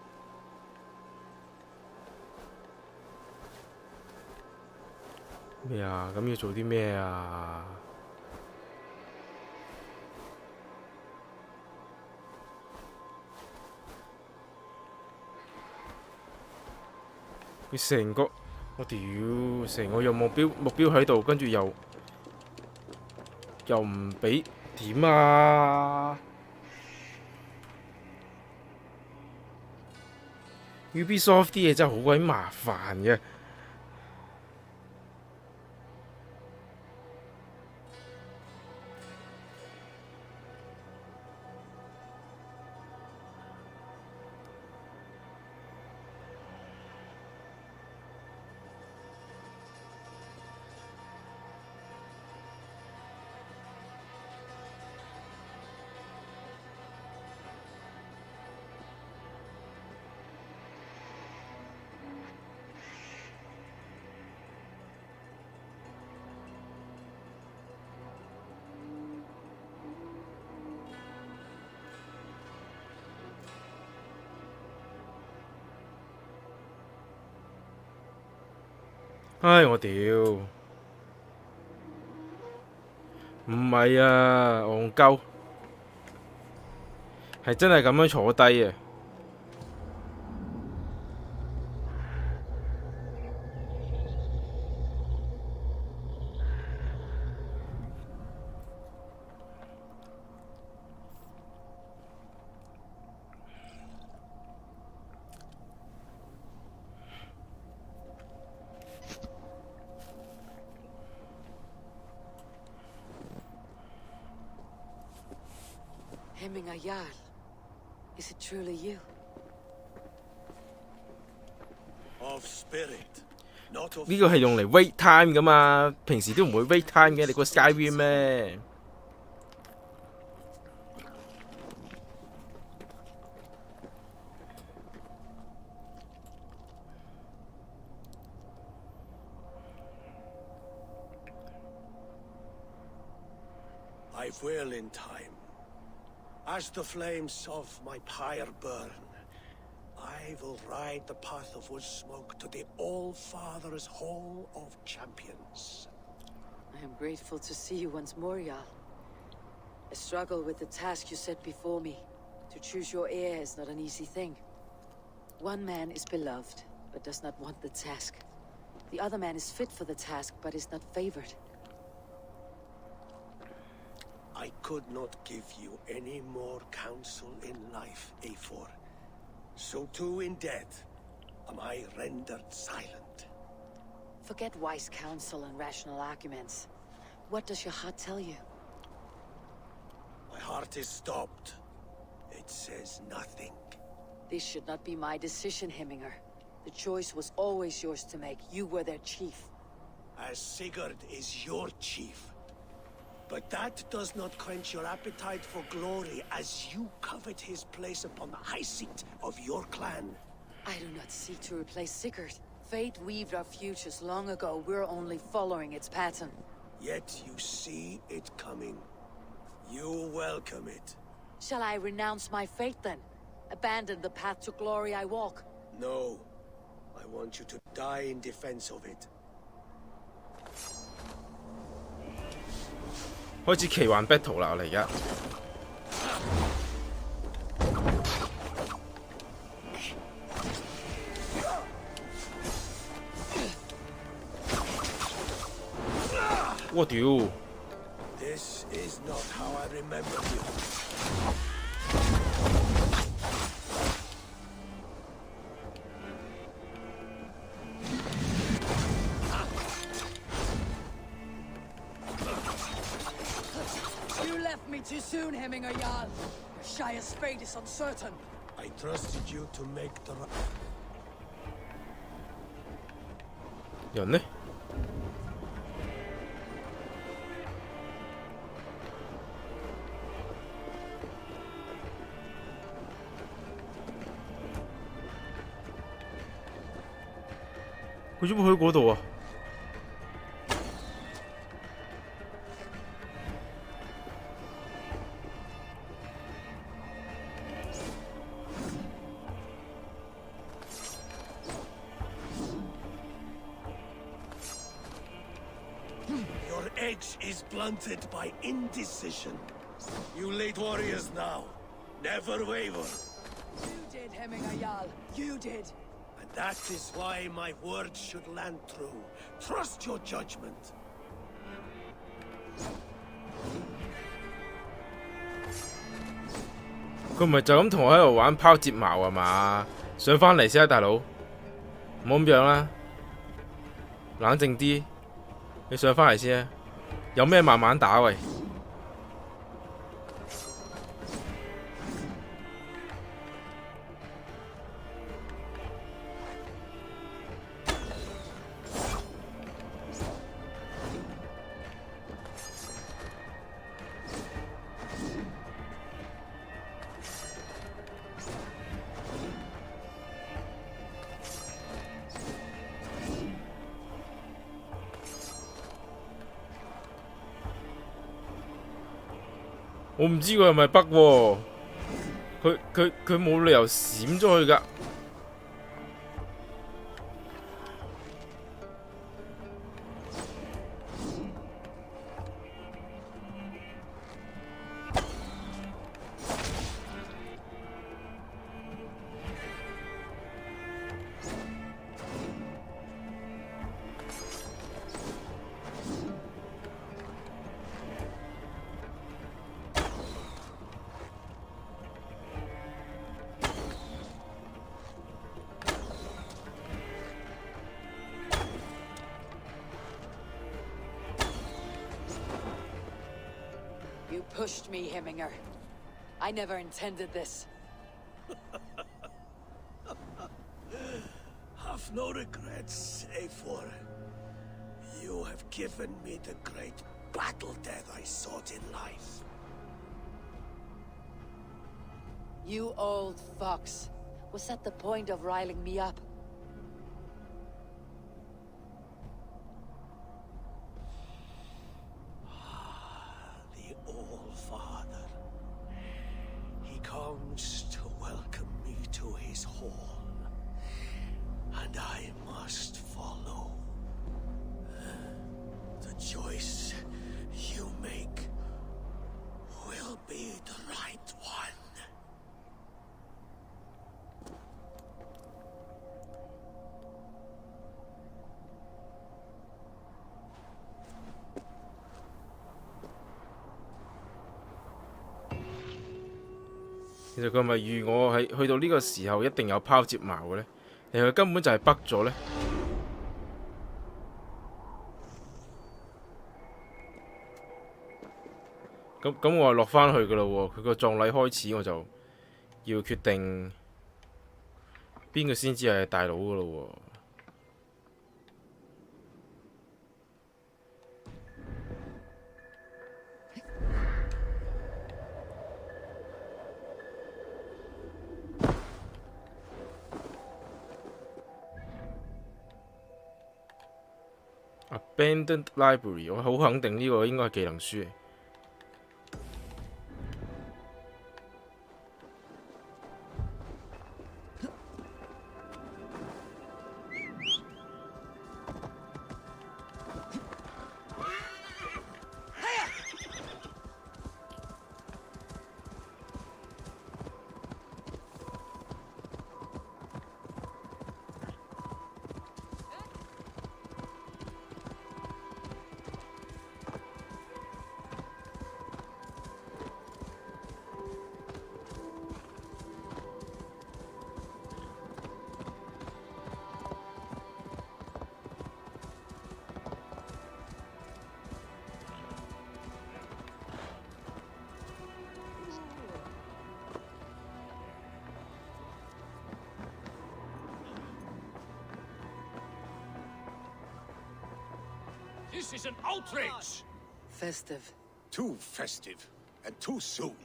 咩啊？咁要做啲咩啊？佢成個我屌，成個有目標喺度，跟住又唔俾點啊？ Ubisoft 啲嘢真係好鬼麻煩嘅。唉，我屌，唔係啊，戇鳩，係真係咁樣坐低啊！Hemming Jarl, is it truly you? Of spirit, not of 呢個係用嚟 wait time 噶嘛，平時都唔會 wait time 嘅，你個 Skyrim 咩？ I will in time. As the flames of my pyre burn, I will ride the path of wood smoke to the All-Father's Hall of Champions. I am grateful to see you once more, Jarl. I struggle with the task you set before me. To choose your heir is not an easy thing. One man is beloved, but does not want the task. The other man is fit for the task, but is not favored. I could not give you any more counsel in life, Eivor. So too in death am I rendered silent. Forget wise counsel and rational arguments. What does your heart tell you? My heart is stopped. It says nothing. This should not be my decision, Hemminger. The choice was always yours to make. You were their chief. As Sigurd is your chief. But that does not quench your appetite for glory as you covet his place upon the high seat of your clan. I do not seek to replace Sigurd. Fate weaved our futures long ago. We're only following its pattern. Yet you see it coming. You welcome it. Shall I renounce my fate then? Abandon the path to glory I walk? No. I want you to die in defense of it. 開始奇幻 battle 啦！我哋而家我屌！ This is not how I remember you. You left me too soon, Hemminger Jarl. Shire's fate is uncertain. I trusted you to make the right. 人呢？佢做乜去嗰度啊？ Your edge is blunted by indecision. You late warriors now, never waver. You did, Hemminger Jarl. You did. And that is why my words should land true. Trust your judgment. 佢唔係就咁同我喺度玩拋睫毛啊嘛？上翻嚟先啊，大佬，唔好咁樣啦，冷靜啲，你上翻嚟先啊，有咩慢慢打喂。我唔知佢係咪北喎，佢冇理由閃咗去㗎。You pushed me, Hemminger. I never intended this. Have no regrets, Eivor. You have given me the great battle death I sought in life. You old fox. Was that the point of riling me up? The All-Father. He comes to welcome me to his hall. And I must follow. The choice you make will be the right one. 其實佢係咪預我喺去到呢個時候一定有拋接矛嘅呢？定係佢根本就係北咗呢？咁我係落翻去噶啦喎！佢個葬禮開始我就要決定邊個先至係大佬噶啦喎！Abandoned Library， 我好肯定呢個應該係技能書嚟。This is an outrage! Festive. Too festive, and too soon.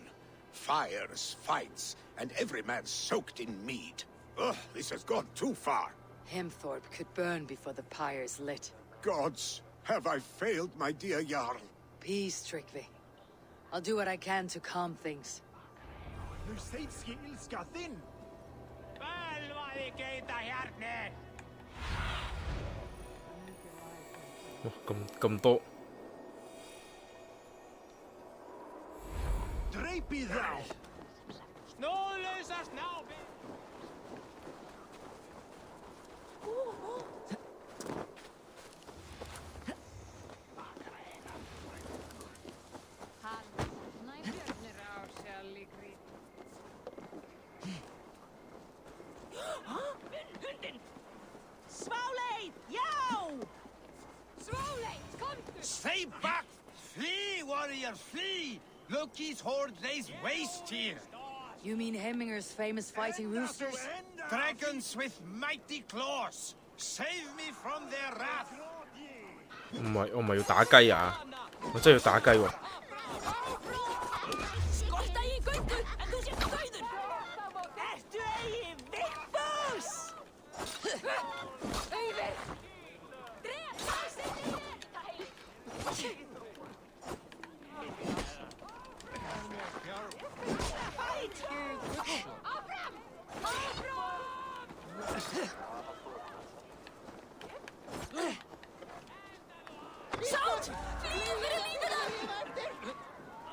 Fires, fights, and every man soaked in mead. Ugh, this has gone too far. Hemthorpe could burn before the pyre's lit. Gods, have I failed my dear Jarl? Peace, Tryggvi. I'll do what I can to calm things.咁多。Drape thou! No losers now, Father, flee! Loki's horde lays waste here. You mean Hemminger's famous fighting roosters? Dragons with mighty claws. Save me from their wrath. 我唔係要打雞啊！我真係要打雞喎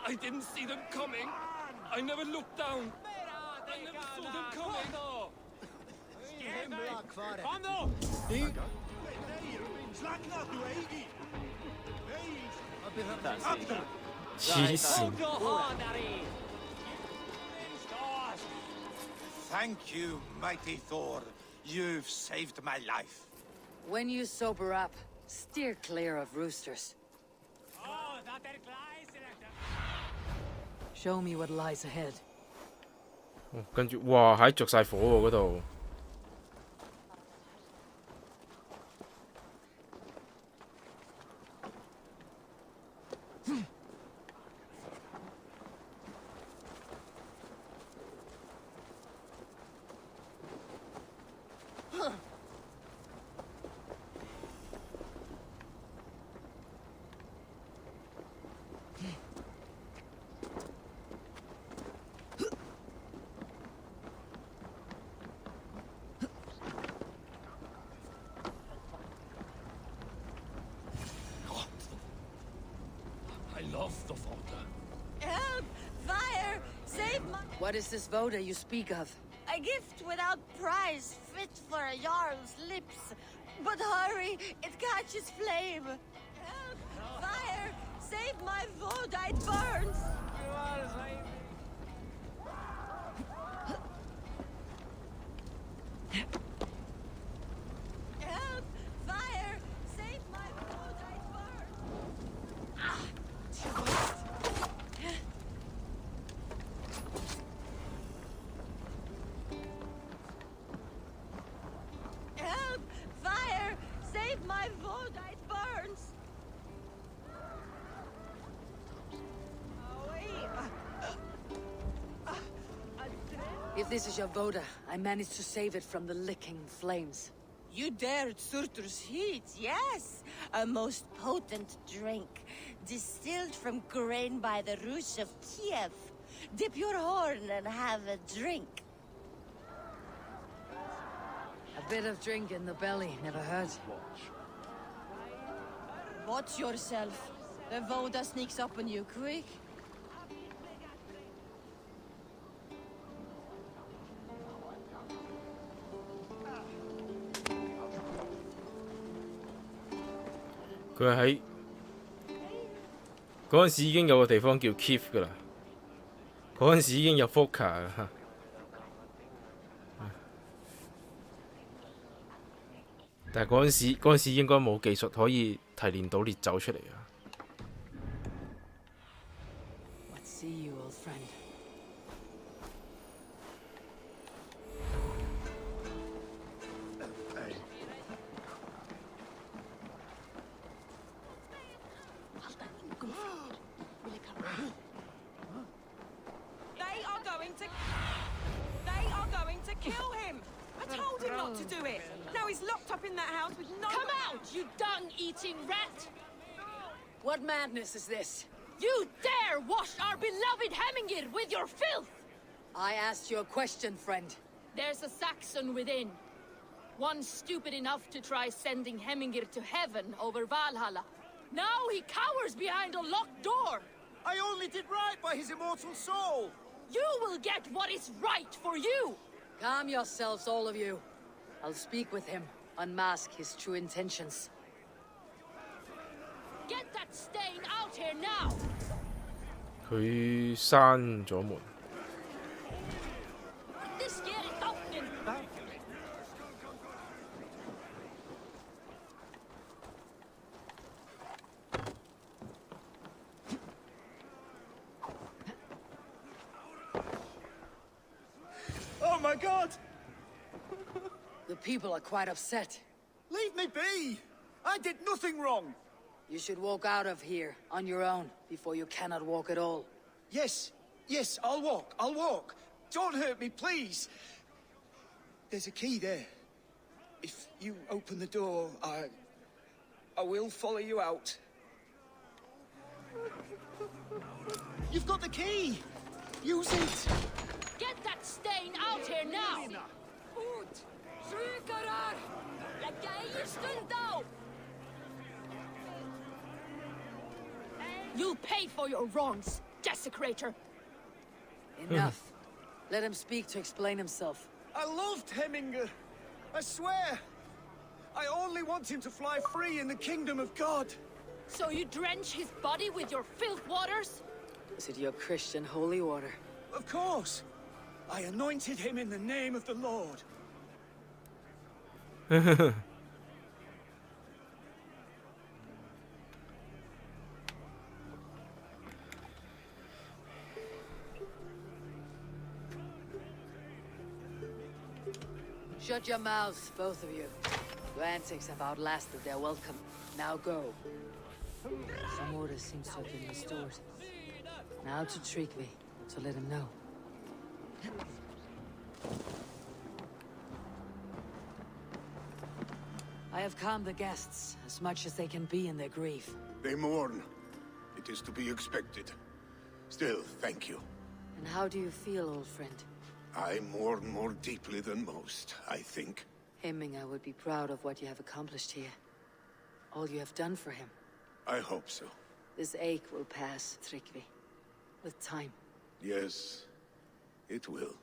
！I didn't see them coming. I never looked down. I never saw them coming. Kom då! Thank you, mighty Thor. You've saved my life. When you sober up, steer clear of roosters. Show me what lies ahead. 跟住，哇，喺着晒火喎嗰度。Help! Fire! Save my... What is this Voda you speak of? A gift without price, fit for a Jarl's lips. But hurry, it catches flame. Help! Fire! Save my Voda, it burns! Help! Fire! Save my Voda, it burns! Help! Fire! Save my Voda, it burns! If this is your Voda, I managed to save it from the licking flames. You dared Surtur's heat, yes! A most potent drink, distilled from grain by the Rus of Kiev. Dip your horn and have a drink. A bit of drink in the belly never hurt. Watch yourself. The Voda sneaks up on you quick.佢喺嗰陣時已經有個地方叫 Kiev 噶啦，嗰陣時已經有 Vodka 啦。但係嗰陣時應該冇技術可以提煉到烈酒出嚟啊。What see you, old friend? They are going to kill him! I told him not to do it! Now he's locked up in that house with no... Come out, you dung-eating rat! What madness is this? You dare wash our beloved Hemmingir with your filth! I asked you a question, friend. There's a Saxon within. One stupid enough to try sending Hemmingir to heaven over Valhalla. Now he cowers behind a locked door! I only did right by his immortal soul! You will get what is right for you! Calm yourselves, all of you. I'll speak with him, unmask his true intentions. Get that stain out here now! 佢閂咗門。This gear is often. my god! The people are quite upset. Leave me be! I did nothing wrong! You should walk out of here on your own before you cannot walk at all. Yes, yes, I'll walk. Don't hurt me, please. There's a key there. If you open the door, I will follow you out. You've got the key! Use it! Get that stain out here now! Ut! Sjukarar! Lägga i stund då! You'll pay for your wrongs, desecrator! Enough. Let him speak to explain himself. I loved Hemminger. I swear. I only want him to fly free in the kingdom of God. So you drench his body with your filth waters? Is it your Christian holy water? Of course. I anointed him in the name of the Lord. Shut your mouths, both of you. Your antics have outlasted their welcome. Now go. Some order seems to have been restored. Now to Trigvi, to let him know. I have calmed the guests as much as they can be in their grief. They mourn. It is to be expected. Still, thank you. And how do you feel, old friend? I mourn more deeply than most, I think. Hemminger would be proud of what you have accomplished here. All you have done for him. I hope so. This ache will pass, Trigvi. With time. Yes, it will.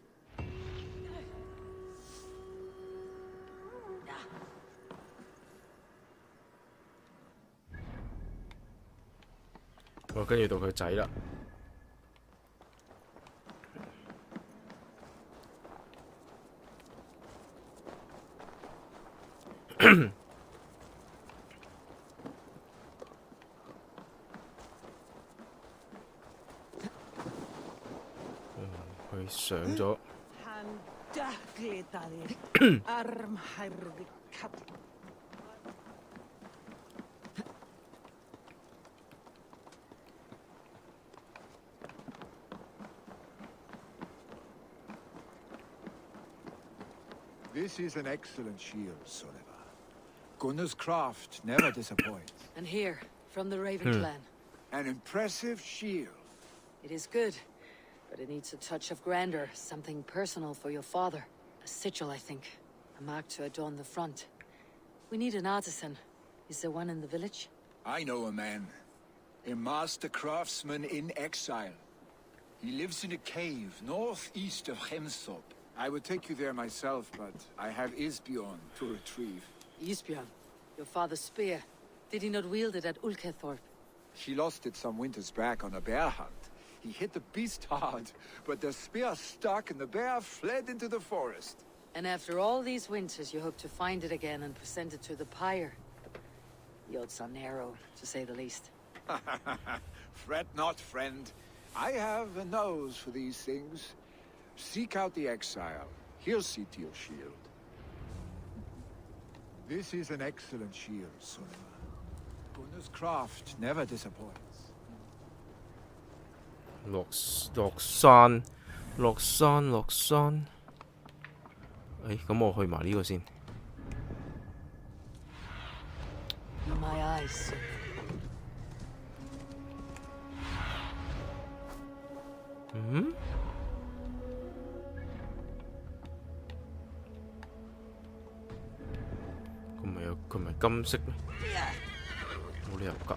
跟住到佢仔啦。佢上咗。This is an excellent shield, Soliver. Gunnar's craft never disappoints. And here, from the Raven clan. An impressive shield. It is good, but it needs a touch of grandeur, something personal for your father. A sigil, I think. A mark to adorn the front. We need an artisan. Is there one in the village? I know a man. A master craftsman in exile. He lives in a cave northeast of Hemsop. I would take you there myself, but I have Isbjorn to retrieve. Isbjorn? Your father's spear. Did he not wield it at Ulkethorpe? He lost it some winters back on a bear hunt. He hit the beast hard, but the spear stuck and the bear fled into the forest. And after all these winters, you hope to find it again and present it to the pyre. The odds are narrow, to say the least. Fret not, friend. I have a nose for these things. Seek out the exile. He'll see to your shield. This is an excellent shield, Soliver. Gunnar's craft never disappoints. 落山。咁我去埋呢個先。My eyes.佢唔係金色咩？冇理由㗎。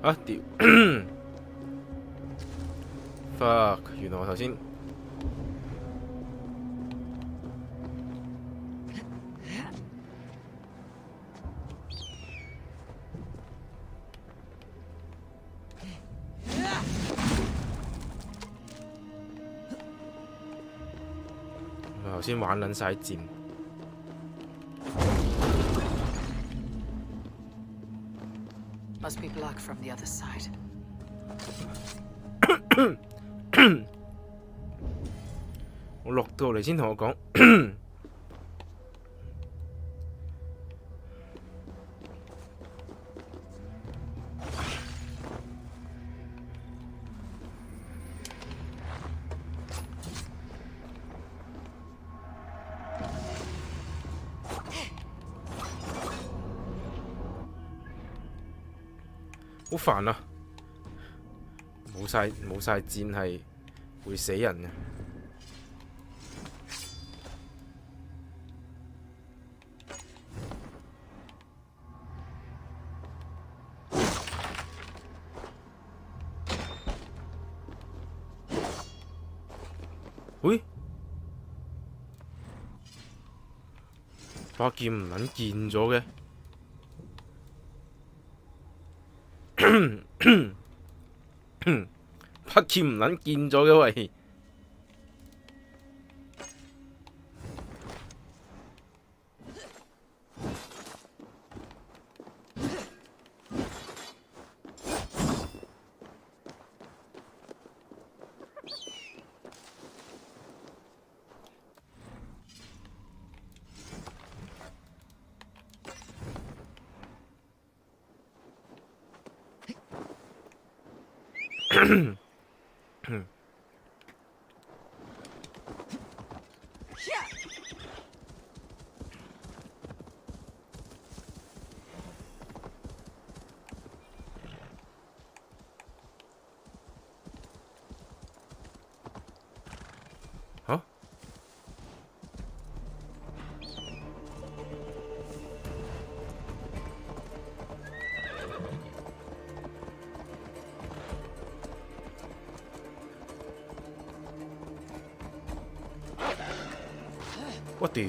啊屌！fuck！ 原來我頭先頭先玩撚晒箭。Must be blocked from the other side. 我落到嚟先同我講。好煩啊！冇晒箭係會死人嘅。喂，把劍唔撚見咗嘅。把劍唔撚見咗嘅喂，嚇？我屌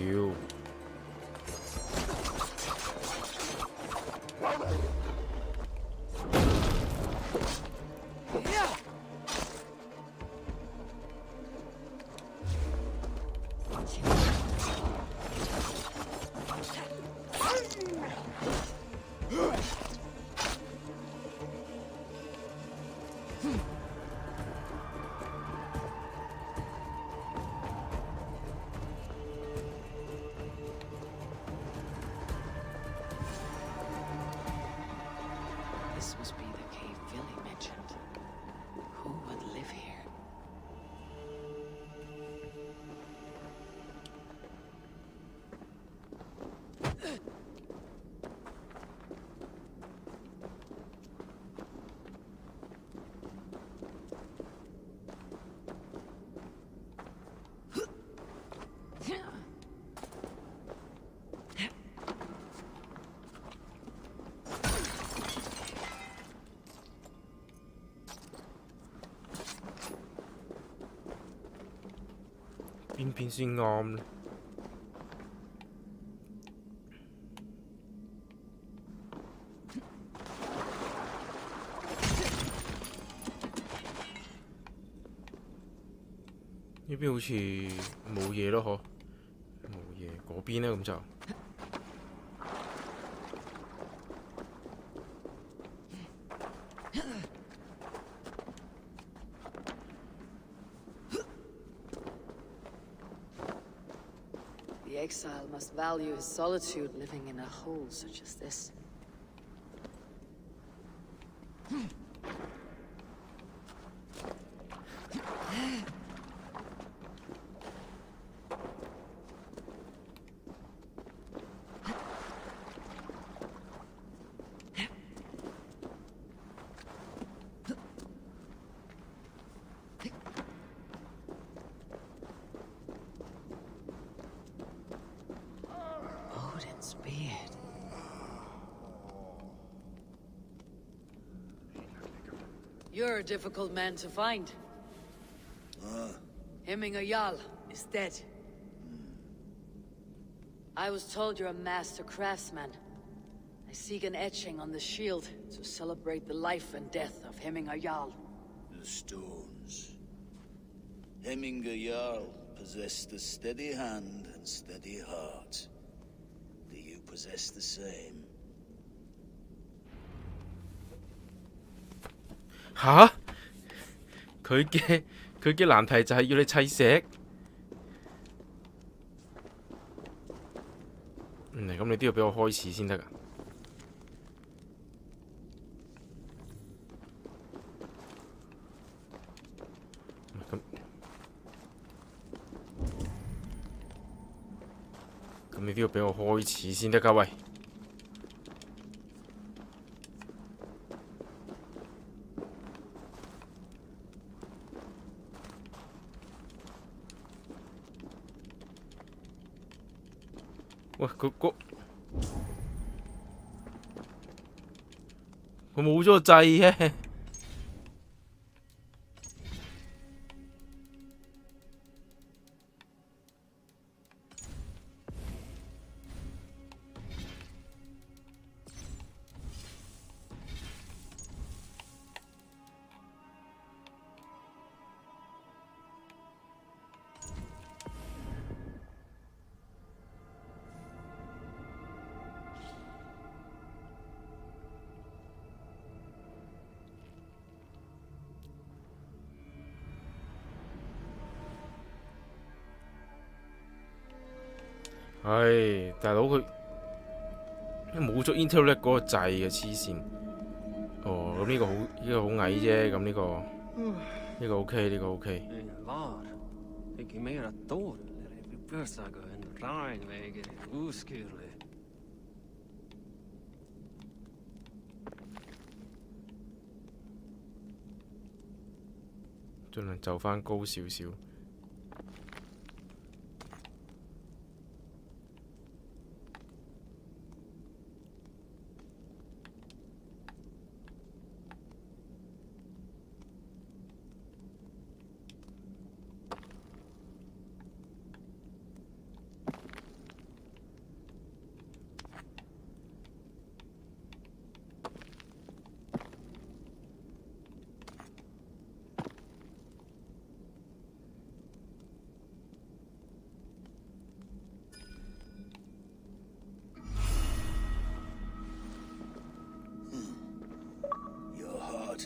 ！This must be the cave Billy mentioned. Who would live here?邊先啱呢？呢邊好似冇嘢咯，嗬？冇嘢，嗰邊呢？咁就。The exile must value his solitude living in a hole such as this. Odin's beard. You're a difficult man to find. Hemminger Jarl is dead. I was told you're a master craftsman. I seek an etching on the shield to celebrate the life and death of Hemminger Jarl. The stones. Hemminger Jarl possess the steady hand and steady heart. Do you possess the same? 吓？佢嘅難題就係要你砌石。咁你都要俾我開始先得㗎。咁你都要俾我開始先得㗎，喂！喂，佢冇咗個掣嘅。唉，大佬佢冇咗 intellect 嗰個掣嘅黐線。哦，咁呢個好矮啫，咁呢個 OK， 呢個 OK。盡量就翻高少少。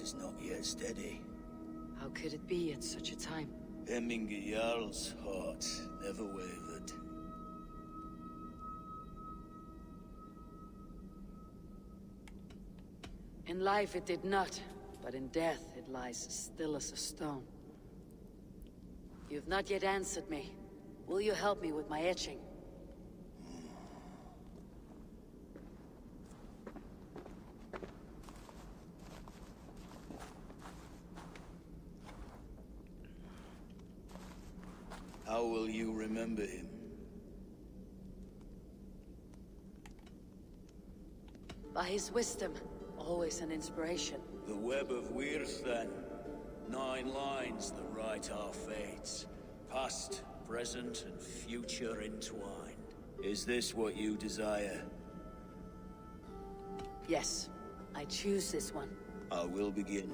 Is not yet steady. How could it be at such a time? Hemminger Jarl's heart never wavered. In life it did not, but in death it lies still as a stone. You've not yet answered me. Will you help me with my etching? How will you remember him? By his wisdom, always an inspiration. The web of Wirth, then. 9 lines that write our fates. Past, present, and future entwined. Is this what you desire? Yes, I choose this one. I will begin.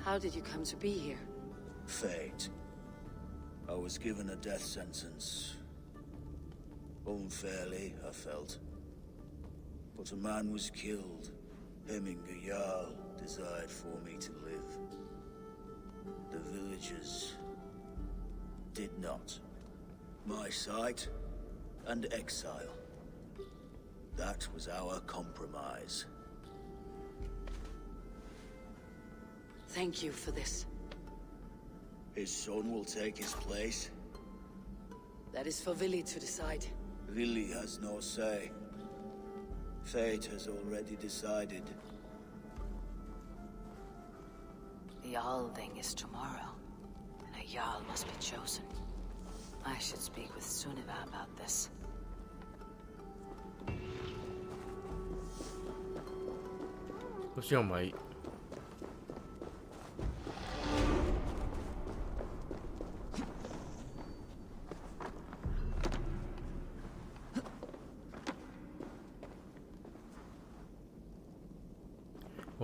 How did you come to be here? Fate. I was given a death sentence. Unfairly, I felt. But a man was killed. Hemminger Jarl desired for me to live. The villagers did not. My sight and exile. That was our compromise. Thank you for this. His son will take his place. That is for Vili to decide. Vili has no say. Fate has already decided. The Althing is tomorrow, and a Jarl must be chosen. I should speak with Sunniva about this.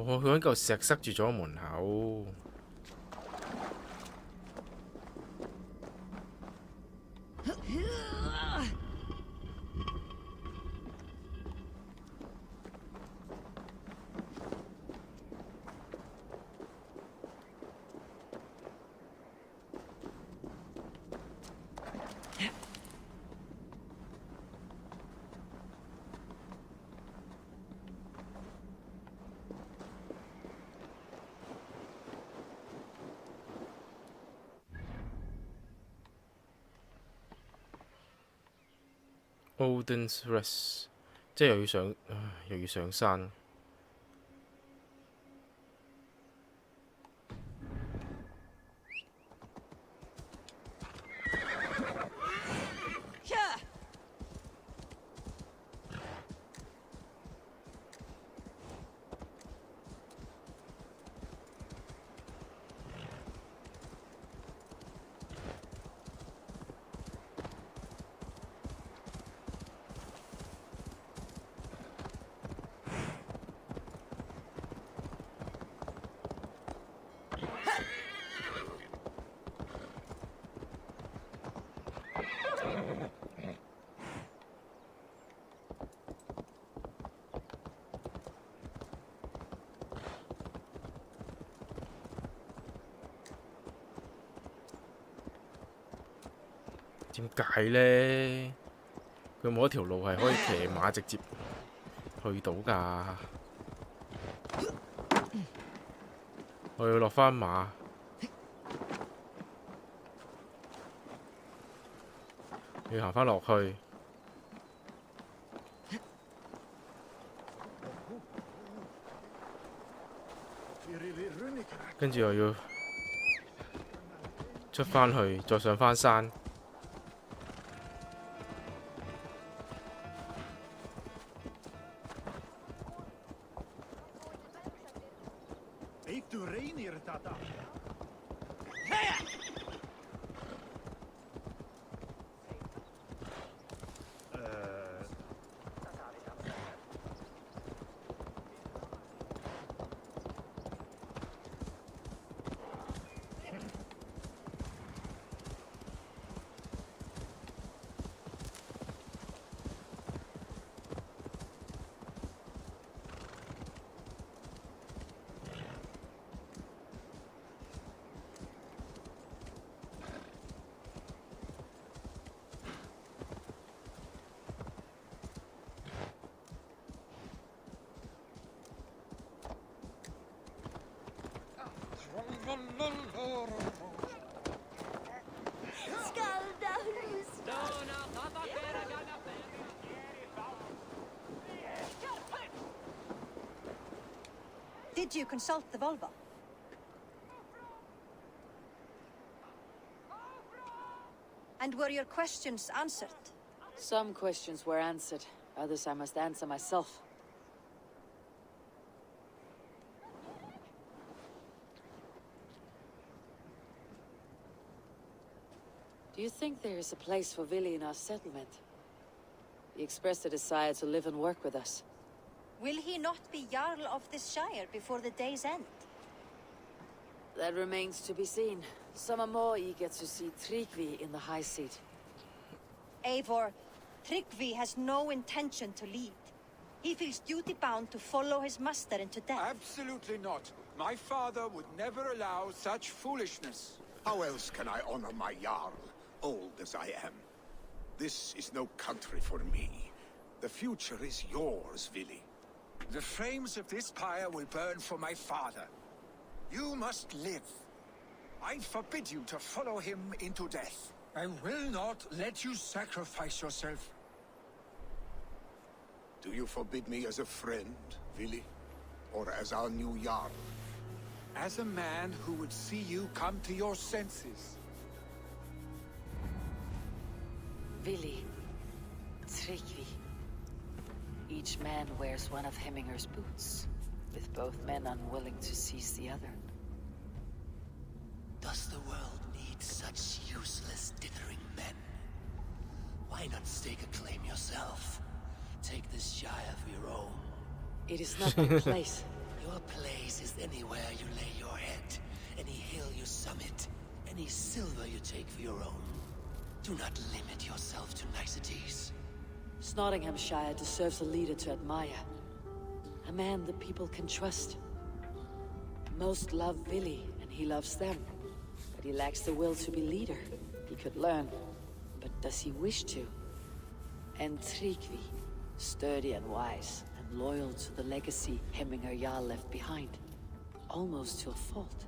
佢揾嚿石塞住咗門口。Odin's Rest， 即係又要上山。點解呢？佢冇一條路係可以騎馬直接去到㗎。我要落返馬。要行返落去。跟住又要出返去，再上返山。Did you consult the Volva? And were your questions answered? Some questions were answered. Others I must answer myself. Do you think there is a place for Vili in our settlement? He expressed a desire to live and work with us. Will he not be Jarl of this Shire before the day's end? That remains to be seen. Some are more eager to see Tryggvi in the high seat. Eivor, Tryggvi has no intention to lead. He feels duty-bound to follow his master into death. Absolutely not. My father would never allow such foolishness. How else can I honor my Jarl, old as I am? This is no country for me. The future is yours, Vili. The flames of this pyre will burn for my father. You must live. I forbid you to follow him into death. I will not let you sacrifice yourself. Do you forbid me as a friend, Vili? Or as our new Jarl? As a man who would see you come to your senses. Vili, Tryggvi. Each man wears one of Hemminger's boots, with both men unwilling to seize the other. Does the world need such useless dithering men? Why not stake a claim yourself? Take this Shire for your own. It is not my place. Your place is anywhere you lay your head, any hill you summit, any silver you take for your own. Do not limit yourself to niceties. Nottinghamshire deserves a leader to admire. A man the people can trust. Most love Billy, and he loves them. But he lacks the will to be leader. He could learn. But does he wish to? And Tryggvi, sturdy and wise, and loyal to the legacy Hemminger Jarl left behind. Almost to a fault.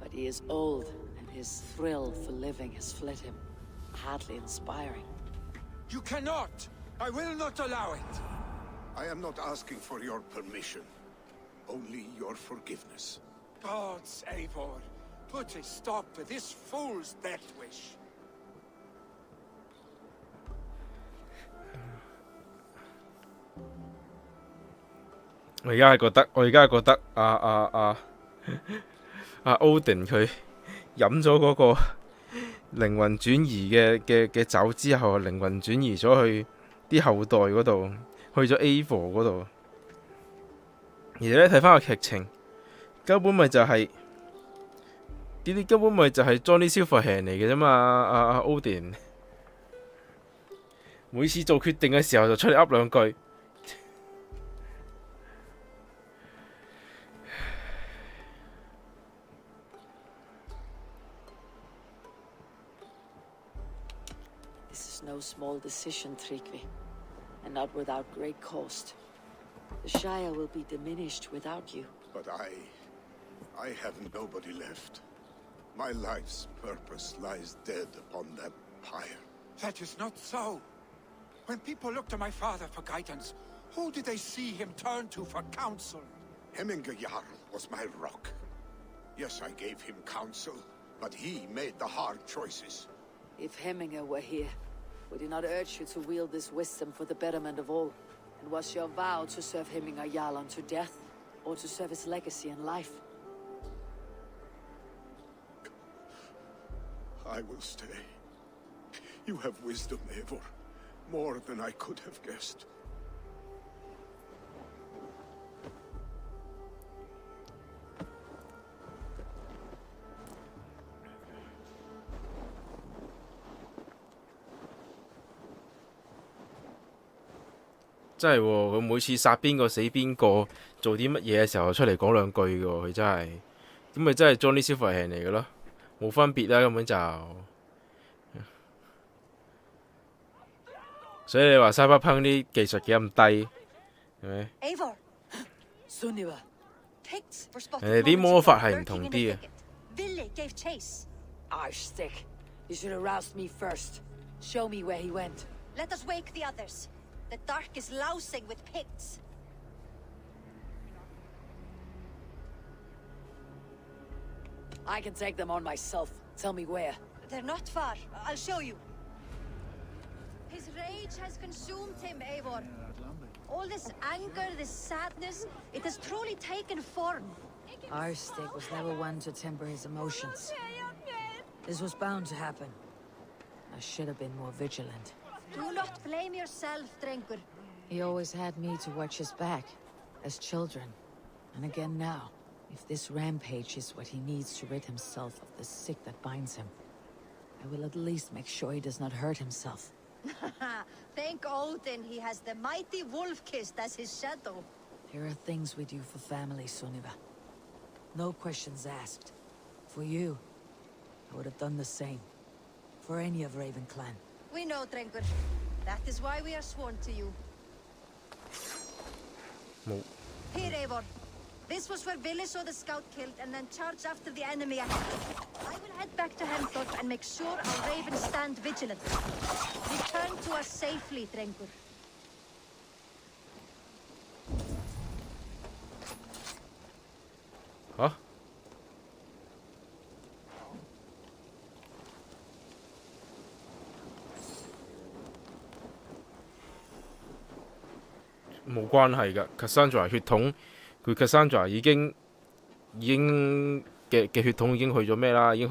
But he is old, and his thrill for living has fled him. Hardly inspiring. You cannot! I will not allow it! I am not asking for your permission. Only your forgiveness. Gods, Eivor, put a stop to this fool's death wish. 我而家係覺得Odin 佢飲咗嗰個靈魂轉移嘅酒之後，靈魂轉移咗去啲後代嗰度，去咗 Eivor 嗰度。而咧睇翻個劇情，根本咪就係呢啲根本咪就係 Johnny Silverhand 嚟嘅啫嘛。Odin 每次做決定嘅時候就出嚟噏兩句。No small decision, Tryggvi, and not without great cost. The Shire will be diminished without you. But I have nobody left. My life's purpose lies dead upon that pyre. That is not so. When people look to my father for guidance, who did they see him turn to for counsel? Hemminger Jarl was my rock. Yes, I gave him counsel, but he made the hard choices. If Hemminger were here, would he not urge you to wield this wisdom for the betterment of all? And was your vow to serve Hemminger Jarl unto death, or to serve his legacy in life? I will stay. You have wisdom, Eivor. More than I could have guessed. 真係喎，佢每次殺邊個死邊個，做啲乜嘢嘅時候出嚟講兩句嘅喎，佢真係，咁咪真係 Johnny Silverhand 嚟嘅咯，冇分別啦，根本就。所以你話 Cyberpunk 啲技術幾咁低，係咪？人哋啲魔法係唔同啲嘅。Archstick, you should have roused me first. Show me where he went. Let us wake the others. The dark is lousing with Picts. I can take them on myself. Tell me where. They're not far. I'll show you. His rage has consumed him, Eivor. All this anger, this sadness, it has truly taken form. Archstick was never one to temper his emotions. This was bound to happen. I should have been more vigilant. Do not blame yourself, Drengur. He always had me to watch his back, as children. And again now, if this rampage is what he needs to rid himself of the sick that binds him, I will at least make sure he does not hurt himself. Thank Odin he has the mighty Wolf-Kissed as his shadow. There are things we do for family, Sunniva. No questions asked. For you, I would have done the same. For any of Raven Clan. We know, Drengur. That is why we are sworn to you. Here, Eivor. This was where Vili saw the scout killed and then charged after the enemy ahead. I will head back to Hemthorpe and make sure our ravens stand vigilant. Return to us safely, Drengur. Huh?冇關係㗎 ，Cassandra 血統，佢 Cassandra 已經嘅血統已經去咗咩啦？已經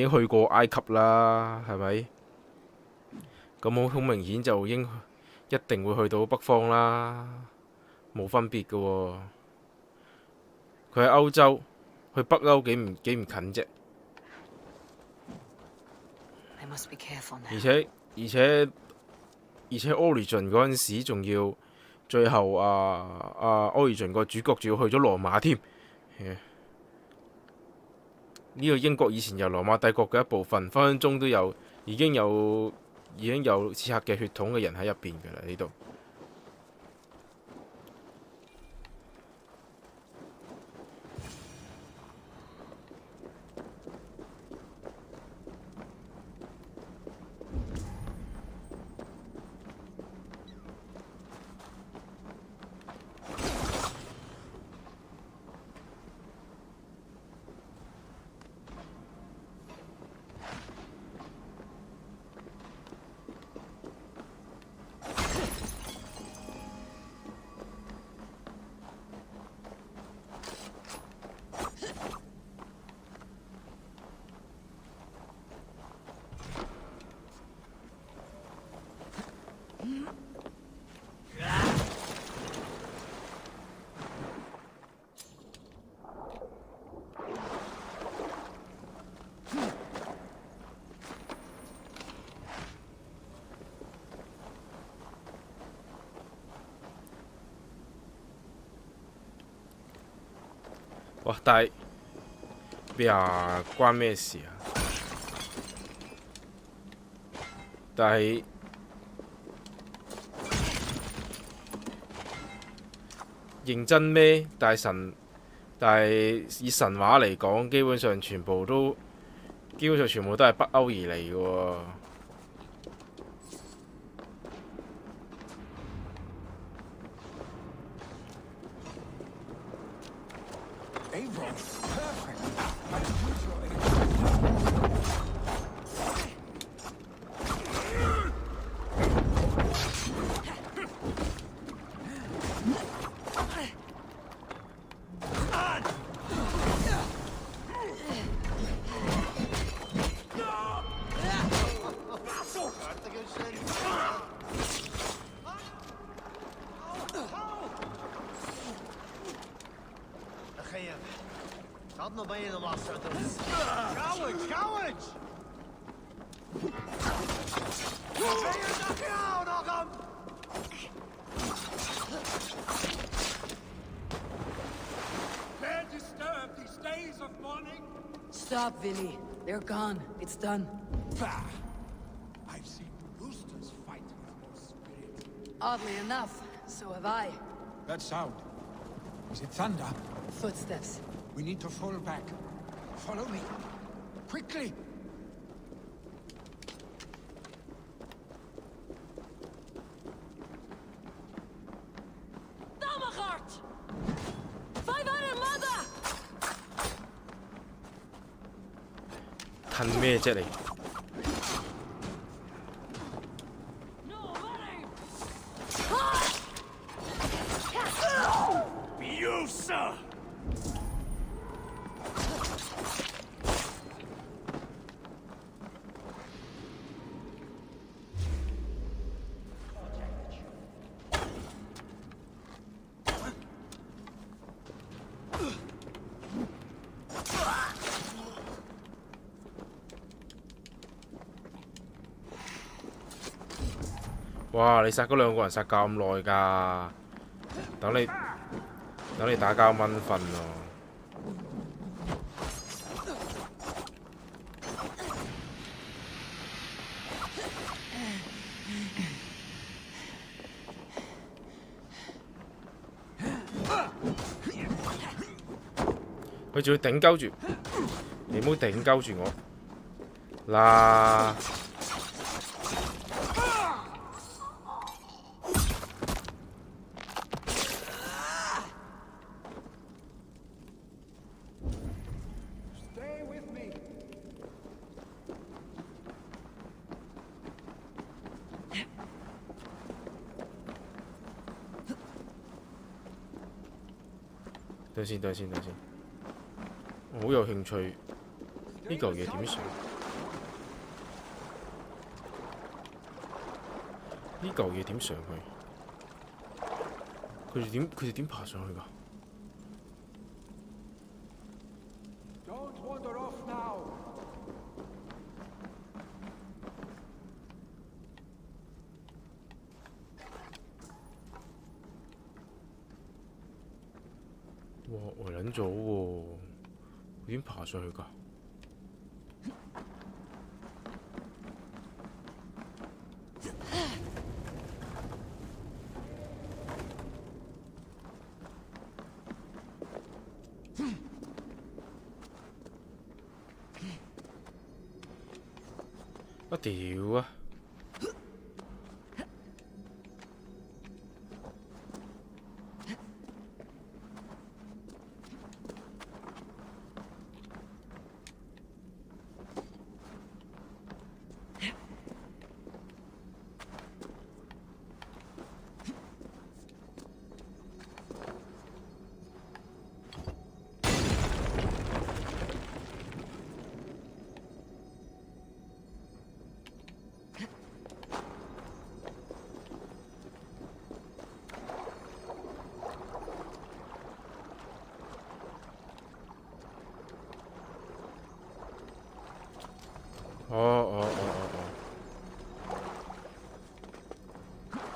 去過埃及啦，係咪？咁好明顯就一定會去到北方啦，冇分別㗎喎。佢喺歐洲，去北歐幾唔近啫。I must be careful now. 而且 Origin 嗰陣時仲要最後Origin 個主角仲要去咗羅馬添。呢個英國以前由羅馬帝國嘅一部分，分分鐘都有已經有刺客嘅血統嘅人喺入邊㗎啦呢度。哇！但係咩啊？關咩事啊？但係認真咩？但係以神話嚟講，基本上全部都係北歐而嚟嘅喎。Stop, Vinny. They're gone. It's done. Bah! I've seen roosters fight with more spirit. Oddly enough, so have I. That sound. Is it thunder? Footsteps. We need to fall back. Follow me. Quickly! « 噴咩啫你？ 哇！你殺嗰兩個人殺咁耐㗎，等你打交蚊瞓喎。佢仲要頂鳩住，你唔好頂鳩住我嗱。 等先，我好有興趣呢嚿嘢點上？呢嚿嘢點上去？佢哋點爬上去㗎？ Don't wander off now. 哇！呆撚咗喎，點爬上去㗎？我屌啊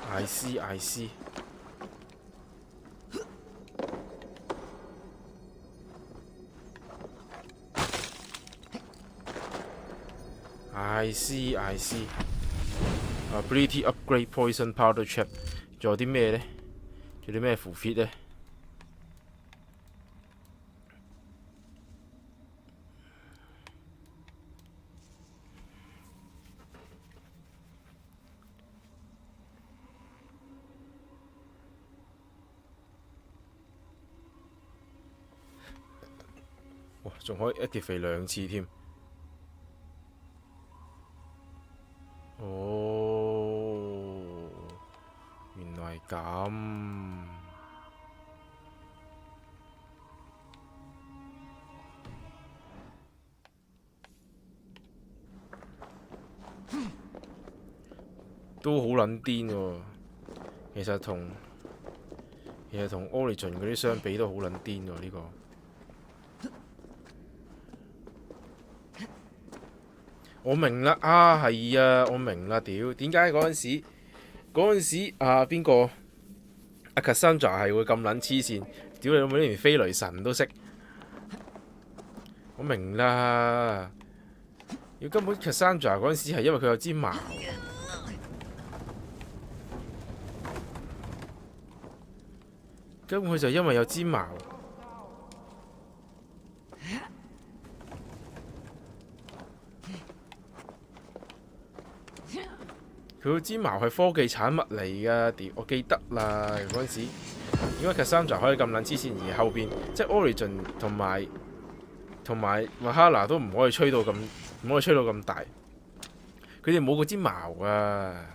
！I see, I see. I see, I see. Ability upgrade poison powder trap. 仲有啲咩呢？仲有啲咩符 fit 呢？哇！仲可以一跌肥2次添。哦，原來係咁。都好撚癲喎！其實同 Origin 嗰啲相比都好撚癲喎呢個。我明啦，係啊，我明啦，屌，點解嗰陣時邊個阿 Cassandra 係會咁撚黐線？屌你老母，連飛雷神都識，我明啦。要根本 Cassandra 嗰陣時係因為佢有支矛，根本佢就因為有支矛。佢支矛係科技產物嚟㗎，屌！我記得啦，嗰陣時點解 Cassandra 可以咁撚黐線，而後邊即係 Origin 同埋 Valhalla 都唔可以吹到咁大，佢哋冇嗰支矛啊！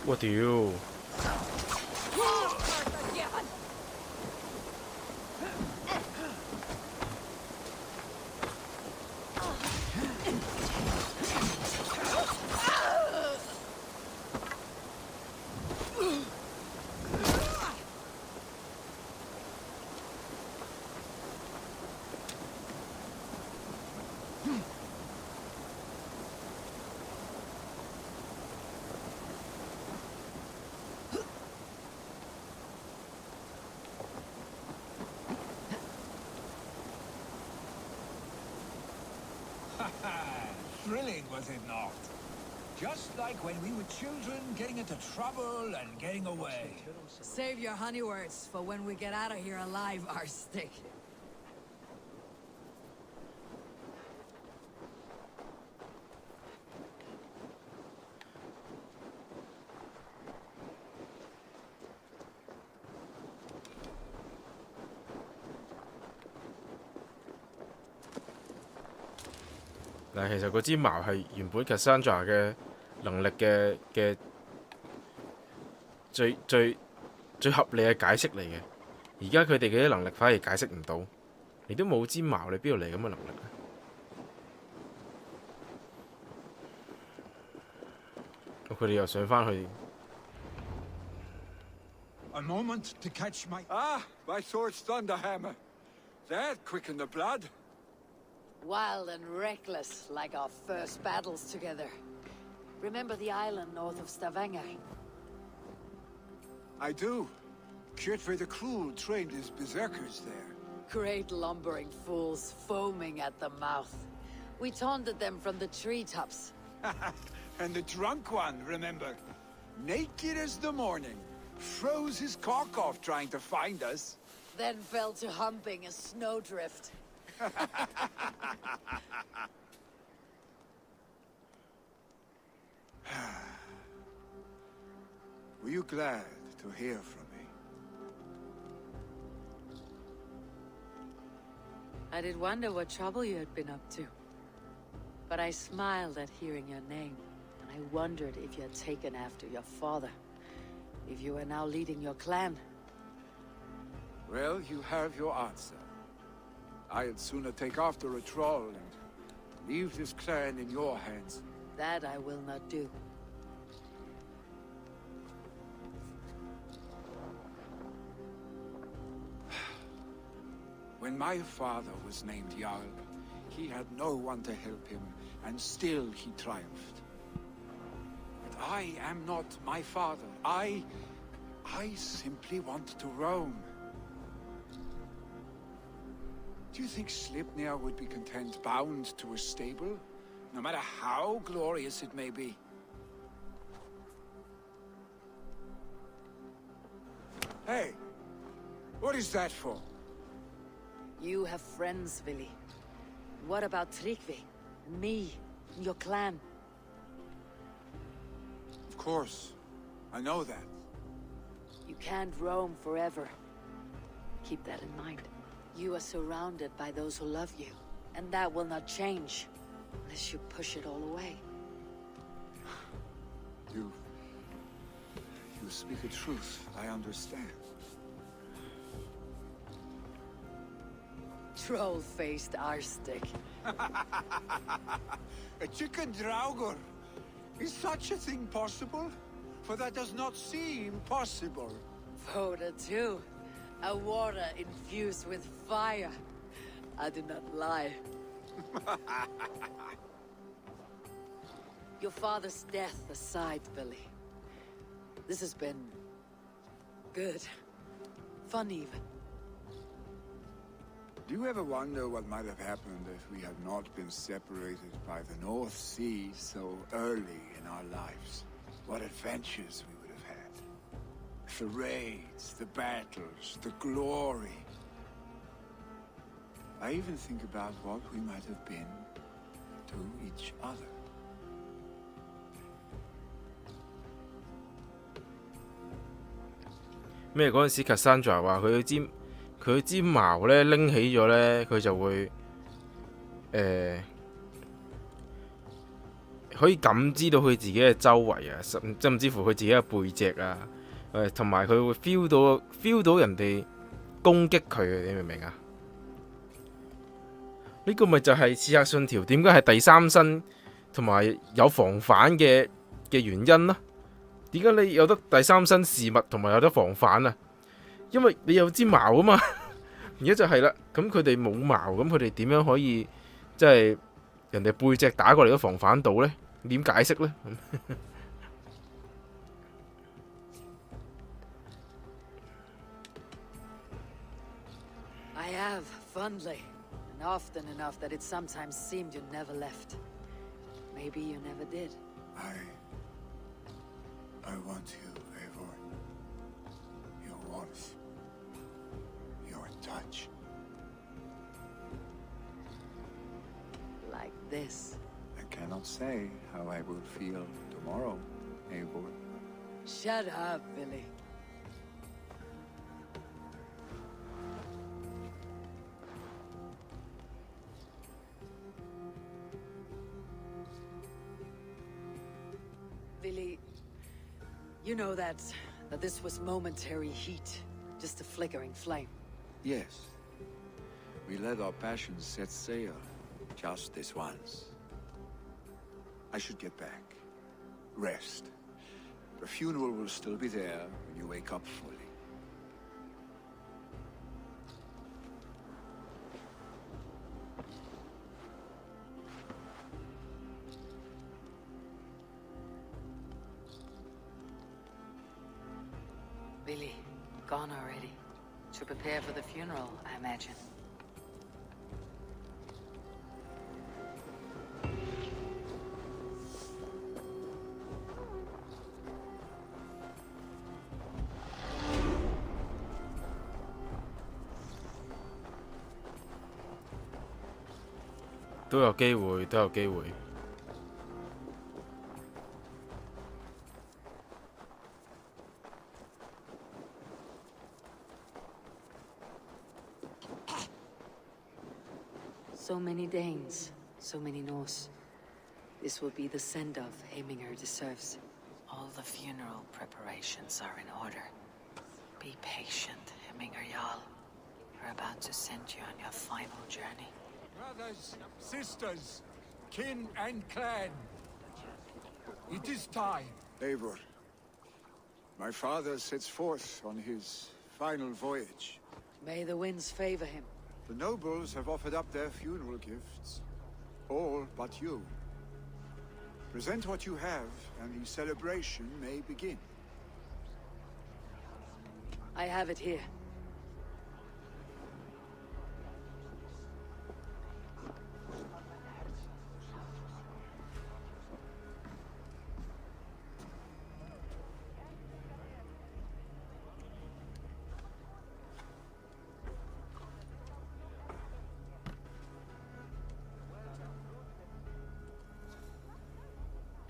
我屌！Thrilling, was it not? Just like when we were children, getting into trouble and getting away. Save your honey words for when we get out of here alive, Arstick. 但係其實嗰支矛係原本 Cassandra 嘅能力嘅最合理嘅解釋嚟嘅。而家佢哋嘅啲能力反而解釋唔到，你都冇支矛，你邊度嚟咁嘅能力啊？佢哋又上返去。A moment to catch my... Ah, my sword's thunderhammer. That quickened the blood. Wild and reckless, like our first battles together. Remember the island north of Stavanger? I do. Kjotve the Cruel trained his berserkers there. Great lumbering fools, foaming at the mouth. We taunted them from the treetops. And the drunk one, remember? Naked as the morning. Froze his cock off trying to find us. Then fell to humping a snowdrift. Were you glad to hear from me? I did wonder what trouble you had been up to. But I smiled at hearing your name, and I wondered if you had taken after your father. If you were now leading your clan. Well, you have your answer. I'd sooner take after a troll and leave this clan in your hands. That I will not do. When my father was named Jarl, he had no one to help him, and still he triumphed. But I am not my father. I simply want to roam. Do you think Sleipnir would be content bound to a stable, no matter how glorious it may be? Hey, what is that for? You have friends, Vili. What about Tryggvi? And me? And your clan? Of course. I know that. You can't roam forever. Keep that in mind. You are surrounded by those who love you. And that will not change. Unless you push it all away. You speak the truth. I understand. Troll-faced arstick. A chicken draugur. Is such a thing possible? For that does not seem possible. Voda too. A water infused with fire. I do not lie. Your father's death aside, Billy. This has been... good. Fun even. Do you ever wonder what might have happened if we had not been separated by the North Sea so early in our lives? What adventures we would have had. The raids, the battles, the glory. I even think about what we might have been to each other.咩嗰陣時 Cassandra 話佢支矛咧拎起咗咧，佢就會可以感知到佢自己嘅周圍啊，甚至乎佢自己嘅背脊啊，同埋佢會 feel 到人哋攻擊佢啊！你明唔明啊？呢個咪就係刺客信條點解係第三身同埋有防範嘅原因咯？點解你有得第三身事物同埋有得防範啊？因為你有支矛啊嘛，而家就係啦。咁佢哋冇矛，咁佢哋點樣可以即係人哋背脊打過嚟都防範到呢？點解釋呢？I have, fondly, and often enough that it sometimes seemed you never left. Maybe you never did. I want you, Eivor. Your warmth. Your touch. Like this. I cannot say how I will feel tomorrow, Eivor. Shut up, Billy. Billy, you know that this was momentary heat, just a flickering flame. Yes. We let our passions set sail, just this once. I should get back. Rest. The funeral will still be there when you wake up fully. Billy, gone already. To prepare for the funeral, I imagine.都有機會，都有機會。So many Danes, so many Norse. This will be the send-off Heminger deserves. All the funeral preparations are in order. Be patient, Heminger Jarl. We're about to send you on your final journey. Brothers, sisters, kin and clan. It is time. Eivor, my father sets forth on his final voyage. May the winds favor him. The nobles have offered up their funeral gifts. All but you. Present what you have, and the celebration may begin. I have it here.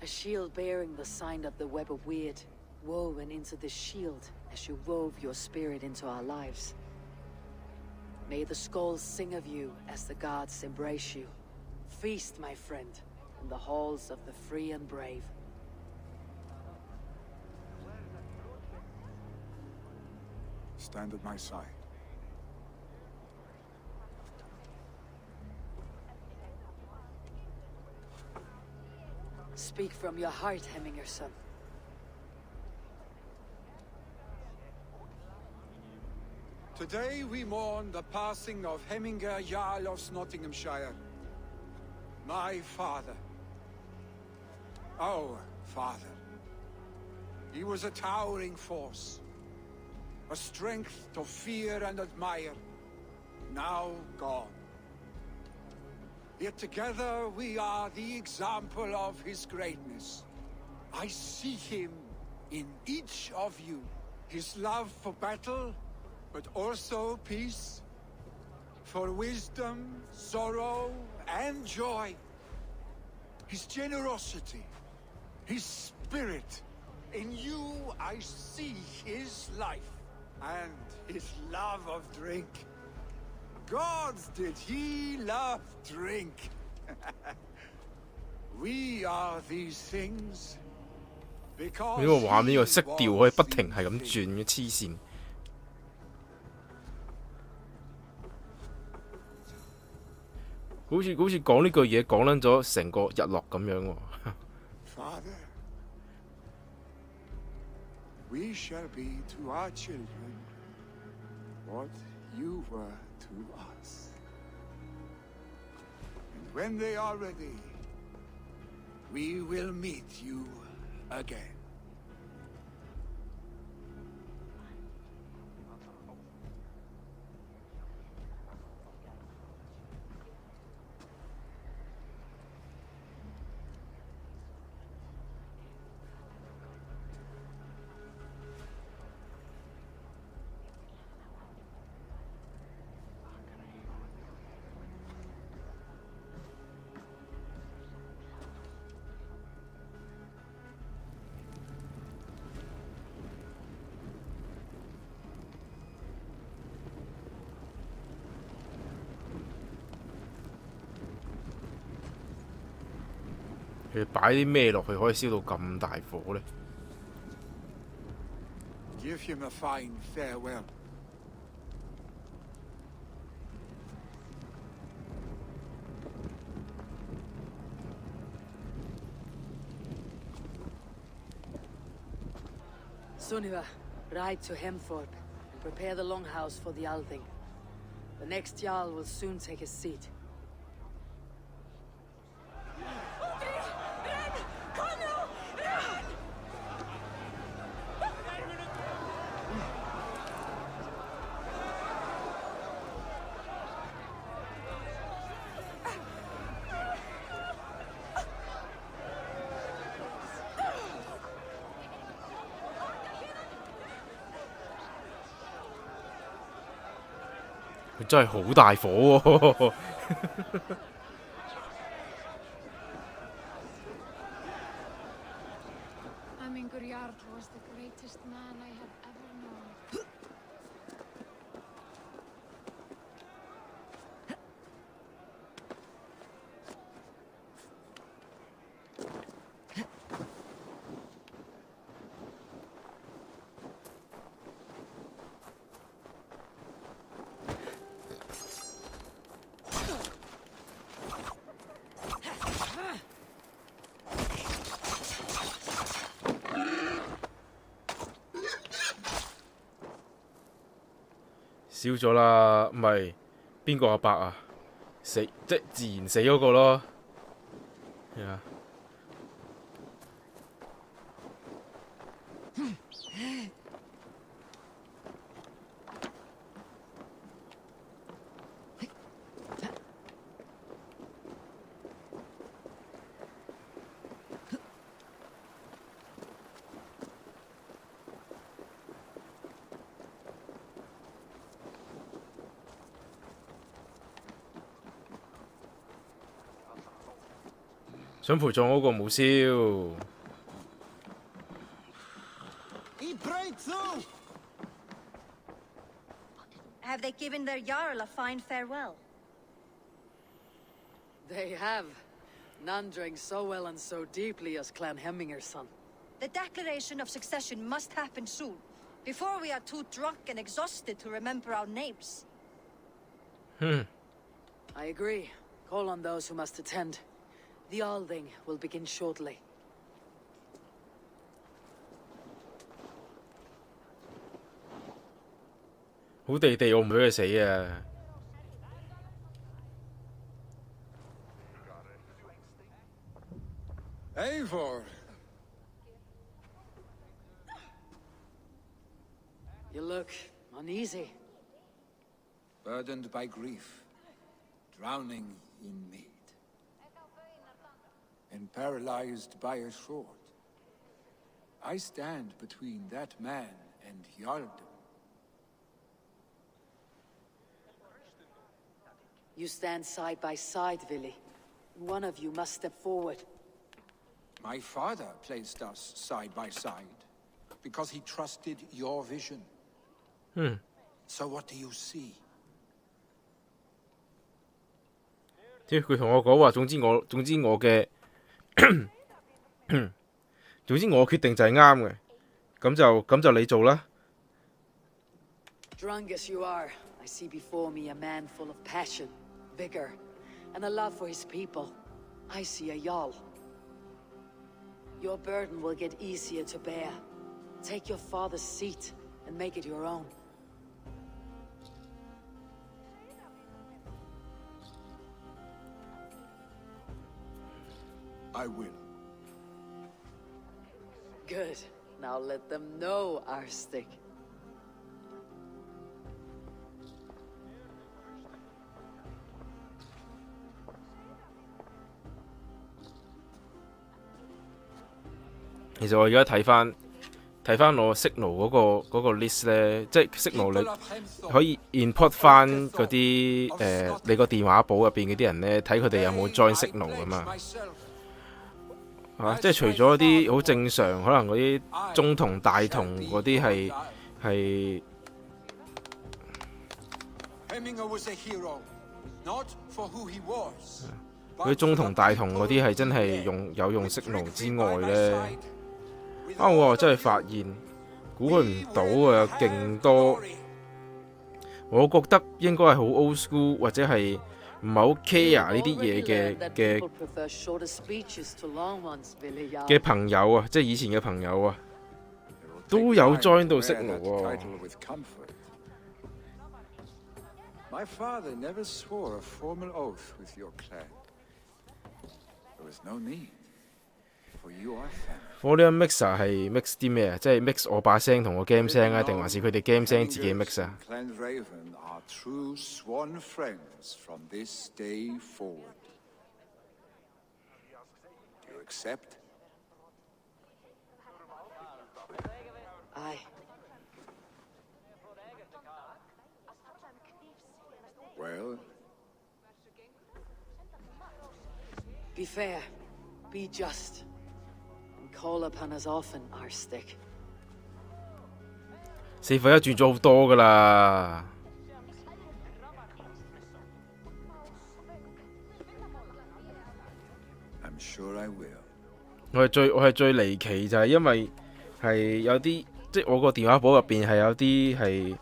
A shield bearing the sign of the Web of Weird, woven into the shield as you wove your spirit into our lives. May the skulls sing of you as the gods embrace you. Feast, my friend, in the halls of the free and brave. Stand at my side. Speak from your heart, Heminger, son. Today we mourn the passing of Heminger Jarl of Nottinghamshire. My father. Our father. He was a towering force. A strength to fear and admire. Now gone. Yet together we are the example of his greatness. I see him in each of you. His love for battle, but also peace. For wisdom, sorrow, and joy. His generosity, his spirit. In you I see his life, and his love of drink. Gods, did he love drink? We are these things 呢個畫面個色調可以不停係咁轉嘅，黐線。好似講呢句嘢講撚咗成個日落咁樣喎。Father, we shall be to our children what you were to us. And when they are ready, we will meet you again. 佢擺啲咩落去可以燒到咁大火呢？ Give him a fine farewell. Sunniva, ride to Hemthorpe and prepare the longhouse for the Althing. The next Jarl will soon take his seat.佢真係好大火喎！ Hemmingur Jarl was the greatest man I have ever known.燒咗啦，唔係邊個阿伯啊？死即係自然死嗰個咯，係啊！想陪葬嗰個冇燒。 Have they given their Jarl a fine farewell? They have. None drank so well and so deeply as Clan Hemminger's son. The declaration of succession must happen soon, before we are too drunk and exhausted to remember our names. I agree. Call on those who must attend. The Althing will begin shortly. 好地地，我唔俾佢死啊！ Eivor! You look uneasy. Burdened by grief, drowning in mead, and paralyzed by a sword. I stand between that man and Jarldom. You stand side by side, Vili. One of you must step forward. My father placed us side by side because he trusted your vision. So what do you see? 佢同我講話，總之我嘅總之我決定就係啱嘅，咁就你做啦。 Drunk as you are, I see before me a man full of passion, vigor, and a love for his people. I see a Jarl. Your burden will get easier to bear. Take your father's seat and make it your own. I will. Good. Now let them know our stick.其實我而家睇翻我 signal 嗰個 list 咧，即係 signal 你可以 input 翻嗰啲你個電話簿入邊嗰啲人咧，睇佢哋有冇 join signal 噶嘛。即係除咗啲好正常，可能嗰啲中同大同嗰啲係。 Hemminger was a hero, not for who he was, 嗰啲中同大同嗰啲係真係有用 signal 之外呢，我真係發現估佢唔到啊，有勁多。我覺得應該係好 old school 或者係唔係好 care 呢啲嘢嘅朋友啊，即係以前嘅朋友啊，都有 join 到 signal 喎。My father never swore a formal oath with your clan. There was no need, for you are family. Volume mixer 係 mix 啲咩啊？即係 mix 我把聲同我 game 聲啊，定還是佢哋 game 聲自己 mix 啊？ Clan Raven are true sworn friends from this day forward. Do you accept? Aye. Well, be fair, be just, and call upon us often, Arstick. 4分1轉咗好多噶啦。I'm sure I will. 我係最離奇就係因為係有啲即係我個電話簿入邊係有啲係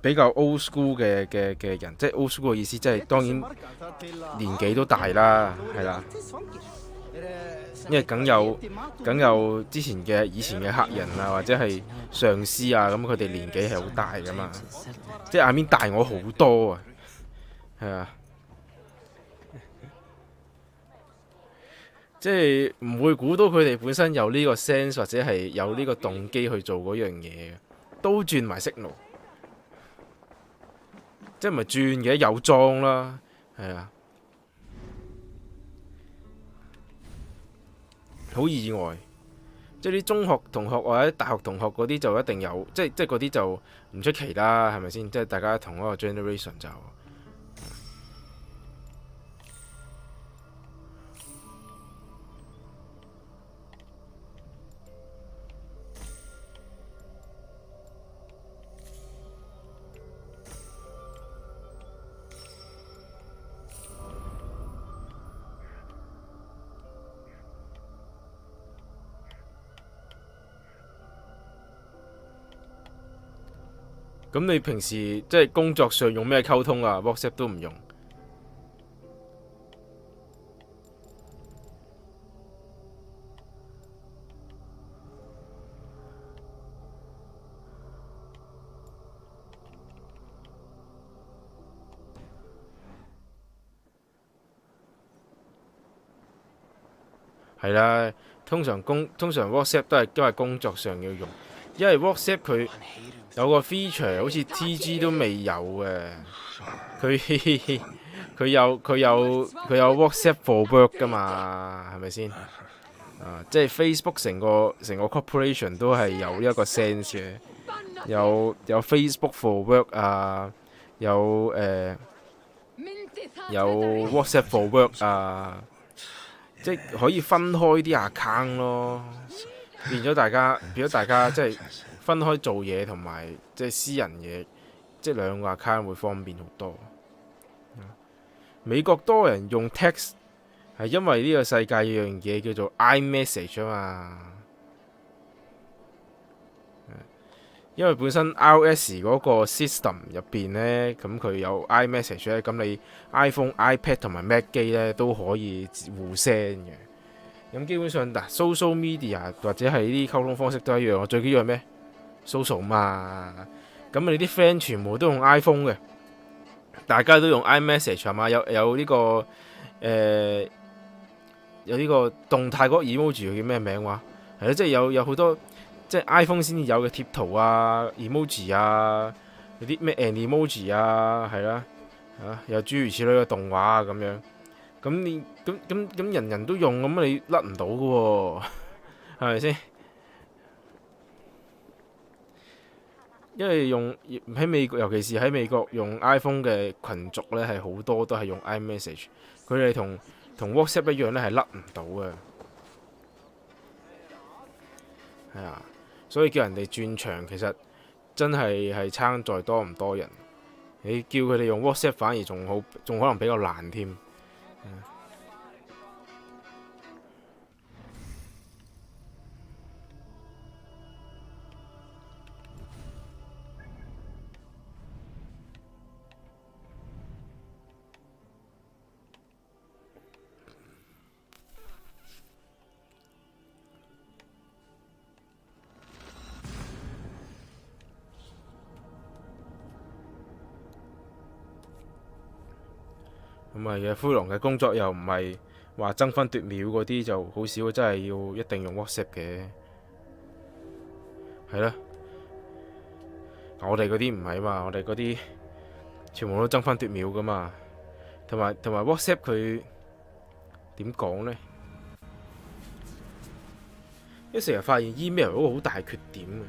比較 old school 嘅人，即係 old school 嘅意思，即係當然年紀都大啦，係啦，因為梗有之前嘅以前嘅客人啊，或者係上司啊，咁佢哋年紀係好大噶嘛，即係I mean大我好多啊，係啊。即係唔會估到佢哋本身有呢個 sense 或者係有呢個動機去做嗰樣嘢嘅，都轉埋 signal， 即係唔係轉嘅有裝啦，係啊，好意外。即係啲中學同學或者大學同學嗰啲就一定有，即係嗰啲就唔出奇啦，係咪先？即係大家同一個 generation 就。咁你平時即係工作上用咩溝通啊 ？WhatsApp 都唔用。係啦，通常 WhatsApp 都係工作上要用，因為 WhatsApp 佢有個 feature 好似 TG 都未有嘅，佢有 WhatsApp for work 噶嘛，係咪先？即係 Facebook 成個 corporation 都係有一個 sense 嘅，有 Facebook for work 啊，有 WhatsApp for work 啊，即係可以分開啲 account 咯，變咗大家即係分開做嘢同埋即係私人嘢，即係兩個 account 會方便好多。美國多人用 text 係因為呢個世界有樣嘢叫做 iMessage 啊嘛，因為本身 iOS 嗰個 system 入邊呢，咁佢有 iMessage 咧，咁你 iPhone、iPad 同埋 Mac 機呢都可以互 send 嘅。咁基本上嗱 social media 或者係呢啲溝通方式都一樣，我最緊要係咩？ social 嘛，咁你啲 friend 全部都用 iPhone 嘅，大家都用 iMessage 係嘛？有呢個有呢個動態嗰個 emoji 叫咩名話？係咯，即係有好多即係 iPhone 先至有嘅貼圖啊、emoji 啊、有啲咩 emoji 啊，係啦，有諸如此類嘅動畫啊咁樣。咁你咁人人都用，咁你甩唔到嘅喎，係咪先？因為喺美國，尤其是喺美國用 iPhone 嘅群族咧，係好多都係用 iMessage， 佢哋同 WhatsApp 一樣咧，係甩唔到嘅。係啊，所以叫人哋轉場，其實真係差在多唔多人。你叫佢哋用 WhatsApp 反而仲可能比較難添，咁係嘅，灰狼嘅工作又唔係話爭分奪秒嗰啲，就好少真係要一定用 WhatsApp 嘅，係啦。我哋嗰啲唔係嘛，我哋嗰啲全部都爭分奪秒噶嘛，同埋 WhatsApp 佢點講呢？因為成日發現 email 嗰個好大缺點嘅，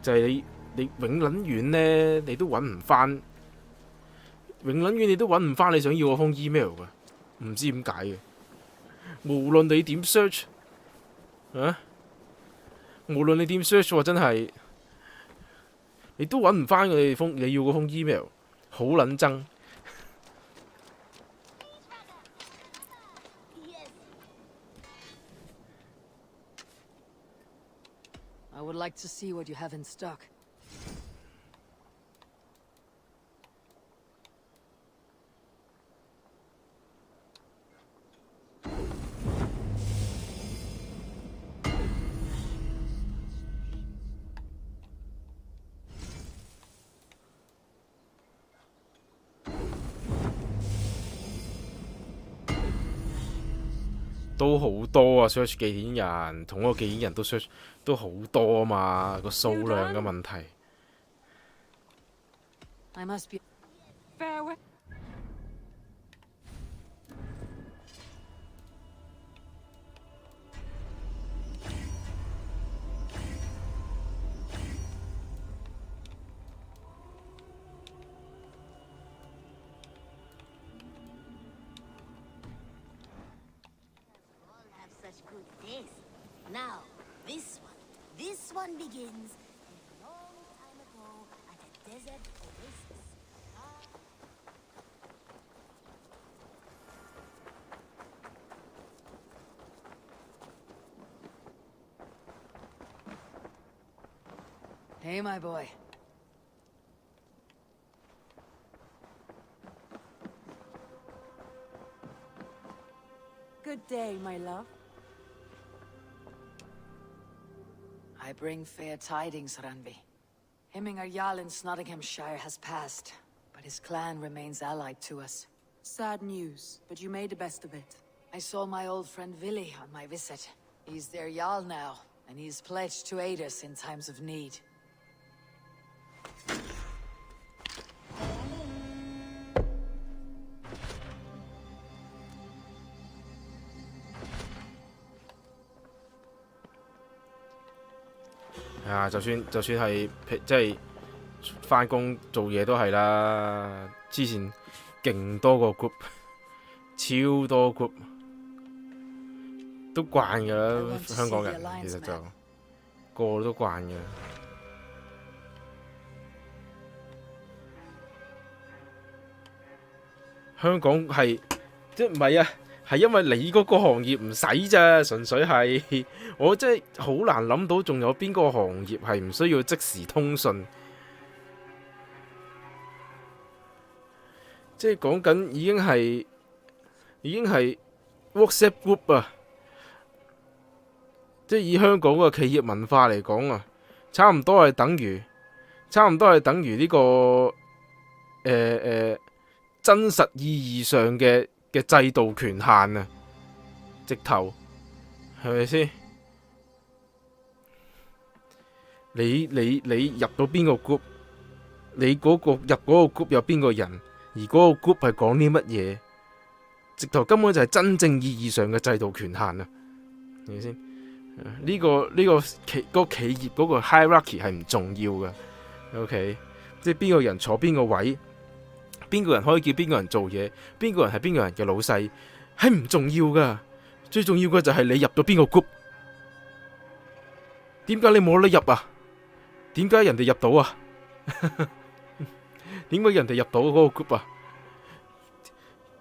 就係你永撚遠呢，你都揾唔翻。永撚遠你都揾唔翻你想要嗰封 email 噶，唔知點解嘅。無論你點 search， 啊，無論你點 search 喎，真係你都揾唔翻你要嗰封 email， 好撚憎。I would like to see what you have in stock. 都好多啊 ！search 寄件人，同嗰個寄件人都 search 都好多啊嘛，個數量嘅問題。I must be farewell. Now, this one begins a long time ago at a desert oasis. Hey, my boy. Good day, my love. I bring fair tidings, Ranvi. Hemminger Jarl in Nottinghamshire has passed, but his clan remains allied to us. Sad news, but you made the best of it. I saw my old friend Vili on my visit. He's their Jarl now, and he's pledged to aid us in times of need.啊，就算係即係返工做嘢都係啦。之前勁多個 group， 超多 group， 都慣㗎啦。香港人其實就個個都慣㗎。香港係即係唔係啊？係因為你嗰個行業唔使咋，純粹係我真係好難諗到仲有邊個行業係唔需要即時通訊。即係講緊已經係 WhatsApp group 啊！即係以香港嘅企業文化嚟講啊，差唔多係等於呢個真實意義上嘅制度權限啊，直頭係咪先？你入到邊個 group， 你入嗰個 group 有邊個人，而嗰個 group 係講啲乜嘢，直頭根本就係真正意義上嘅制度權限啊，係咪先？呢個企業嗰個 hierarchy 係唔重要嘅 ，OK， 即係邊個人坐邊個位。邊個人可以叫邊個人做嘢，邊個人係邊個人嘅老細，係唔重要噶。最重要嘅就係你入到邊個 group。點解你冇得入啊？點解人哋入到啊？點解人哋入到嗰個 group 啊？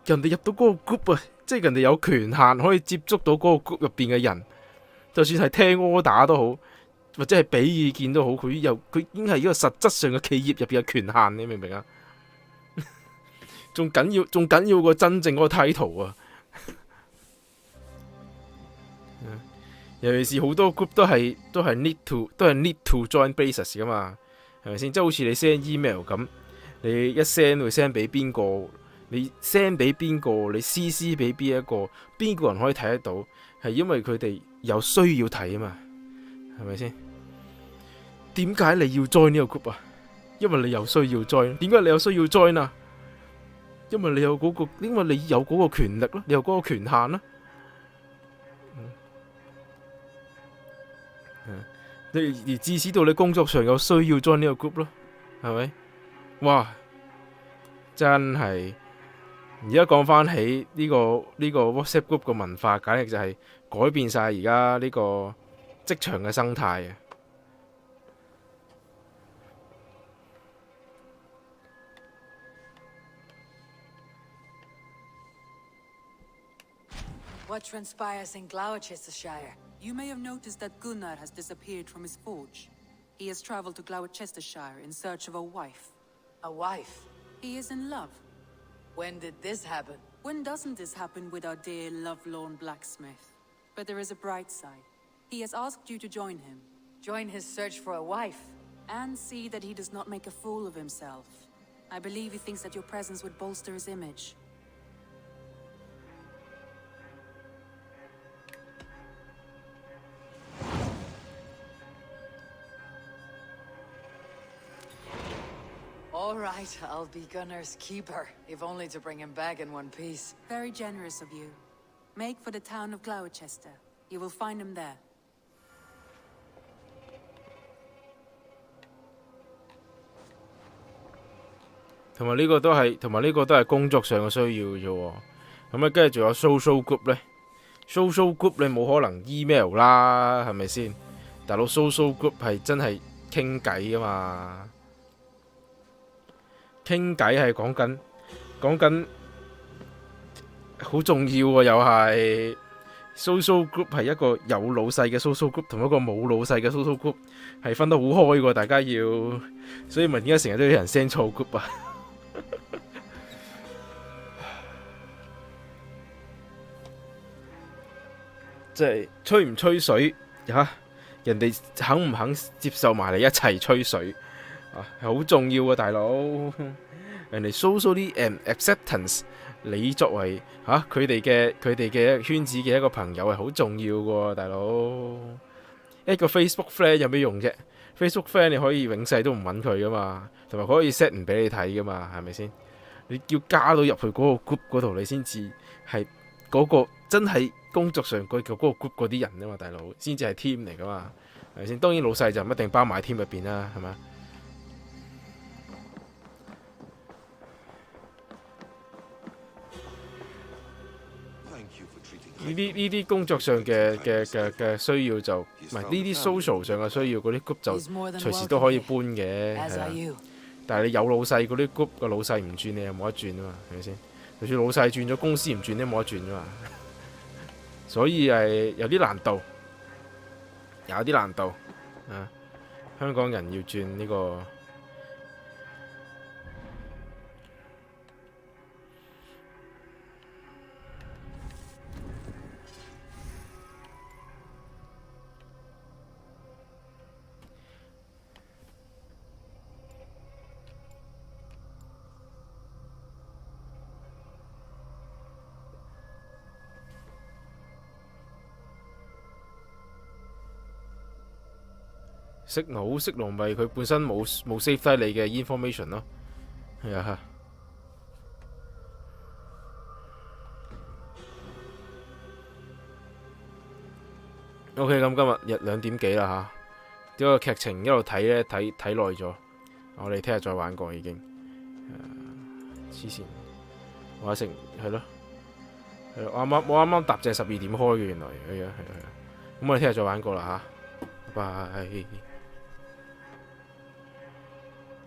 人哋入到嗰個 group 啊，即係人哋有權限可以接觸到嗰個 group 入邊嘅人，就算係聽order都好，或者係俾意見都好，佢已經係一個實質上嘅企業入邊嘅權限，你明唔明啊？仲緊要過真正嗰個 title 啊！尤其是好多 group 都係 need to join basis 噶嘛，係咪先？即係好似你 send email 咁，你一 send 會 send 俾邊個？你 send 俾邊個？你 CC 俾邊一個？邊個人可以睇得到？係因為佢哋有需要睇啊嘛，係咪先？點解你要 join 呢個 group 啊？因為你有需要 join。點解你有需要 join 啊？因為你有嗰個權力咯，你有嗰個權限咯。而至此到你工作上有需要 join 呢個 group 咯，係咪？哇！真係而家講翻起呢個 WhatsApp group 嘅文化，簡直就係改變晒而家呢個職場嘅生態啊！What transpires in Gloucestershire? You may have noticed that Gunnar has disappeared from his forge. He has traveled to Gloucestershire in search of a wife. A wife? He is in love. When did this happen? When doesn't this happen with our dear lovelorn blacksmith? But there is a bright side. He has asked you to join him. Join his search for a wife? And see that he does not make a fool of himself. I believe he thinks that your presence would bolster his image. All right, I'll be Gunnar's keeper, if only to bring him back in one piece. Very generous of you. Make for the town of Gloucester. You will find him there. 同埋呢個都係工作上嘅需要啫喎。咁啊，跟住仲有 social group 呢 social group 你冇可能 email 啦，係咪先？大佬 social group 係真係傾偈噶嘛。傾偈係講緊好重要喎，又係 social group 係一個有老細嘅 social group 同一個冇老細嘅 social group 係分得好開喎，大家要，所以咪點解成日都有人 send 錯 group 啊？即係吹唔吹水嚇，人哋肯唔肯接受埋你一齊吹水？係好重要啊，大佬！人哋 socially acceptance， 你作為佢哋嘅圈子嘅一個朋友係好重要嘅，大佬。一個 Facebook friend 有咩用啫 ？Facebook friend 你可以永世都唔揾佢噶嘛，同埋佢可以 set 唔俾你睇噶嘛，係咪先？你要加到入去嗰個 group 嗰度，你先至係嗰個真係工作上嗰個 group 嗰啲人啊嘛，大佬，先至係 team 嚟噶嘛，係咪先？當然老細就唔一定包埋 team 入邊啦，係咪？呢啲工作上嘅需要就唔係呢啲 social 上嘅需要，嗰啲 group 就隨時都可以搬嘅，係啦。但係你有老細嗰啲 group 個老細唔轉，你又冇得轉啊嘛，係咪先？就算老細轉咗，公司唔轉都冇得轉啊嘛。所以係有啲難度，啊！香港人要轉呢個。息奴咪佢本身冇 save 低你嘅 information 咯，係啊。OK， 咁今日2點幾啦嚇，呢個劇情一路睇咧睇耐咗，我哋聽日再玩過已經。黐線，我成係咯，我啱啱搭正12點開嘅原來，係啊。咁我哋聽日再玩過啦嚇，拜拜。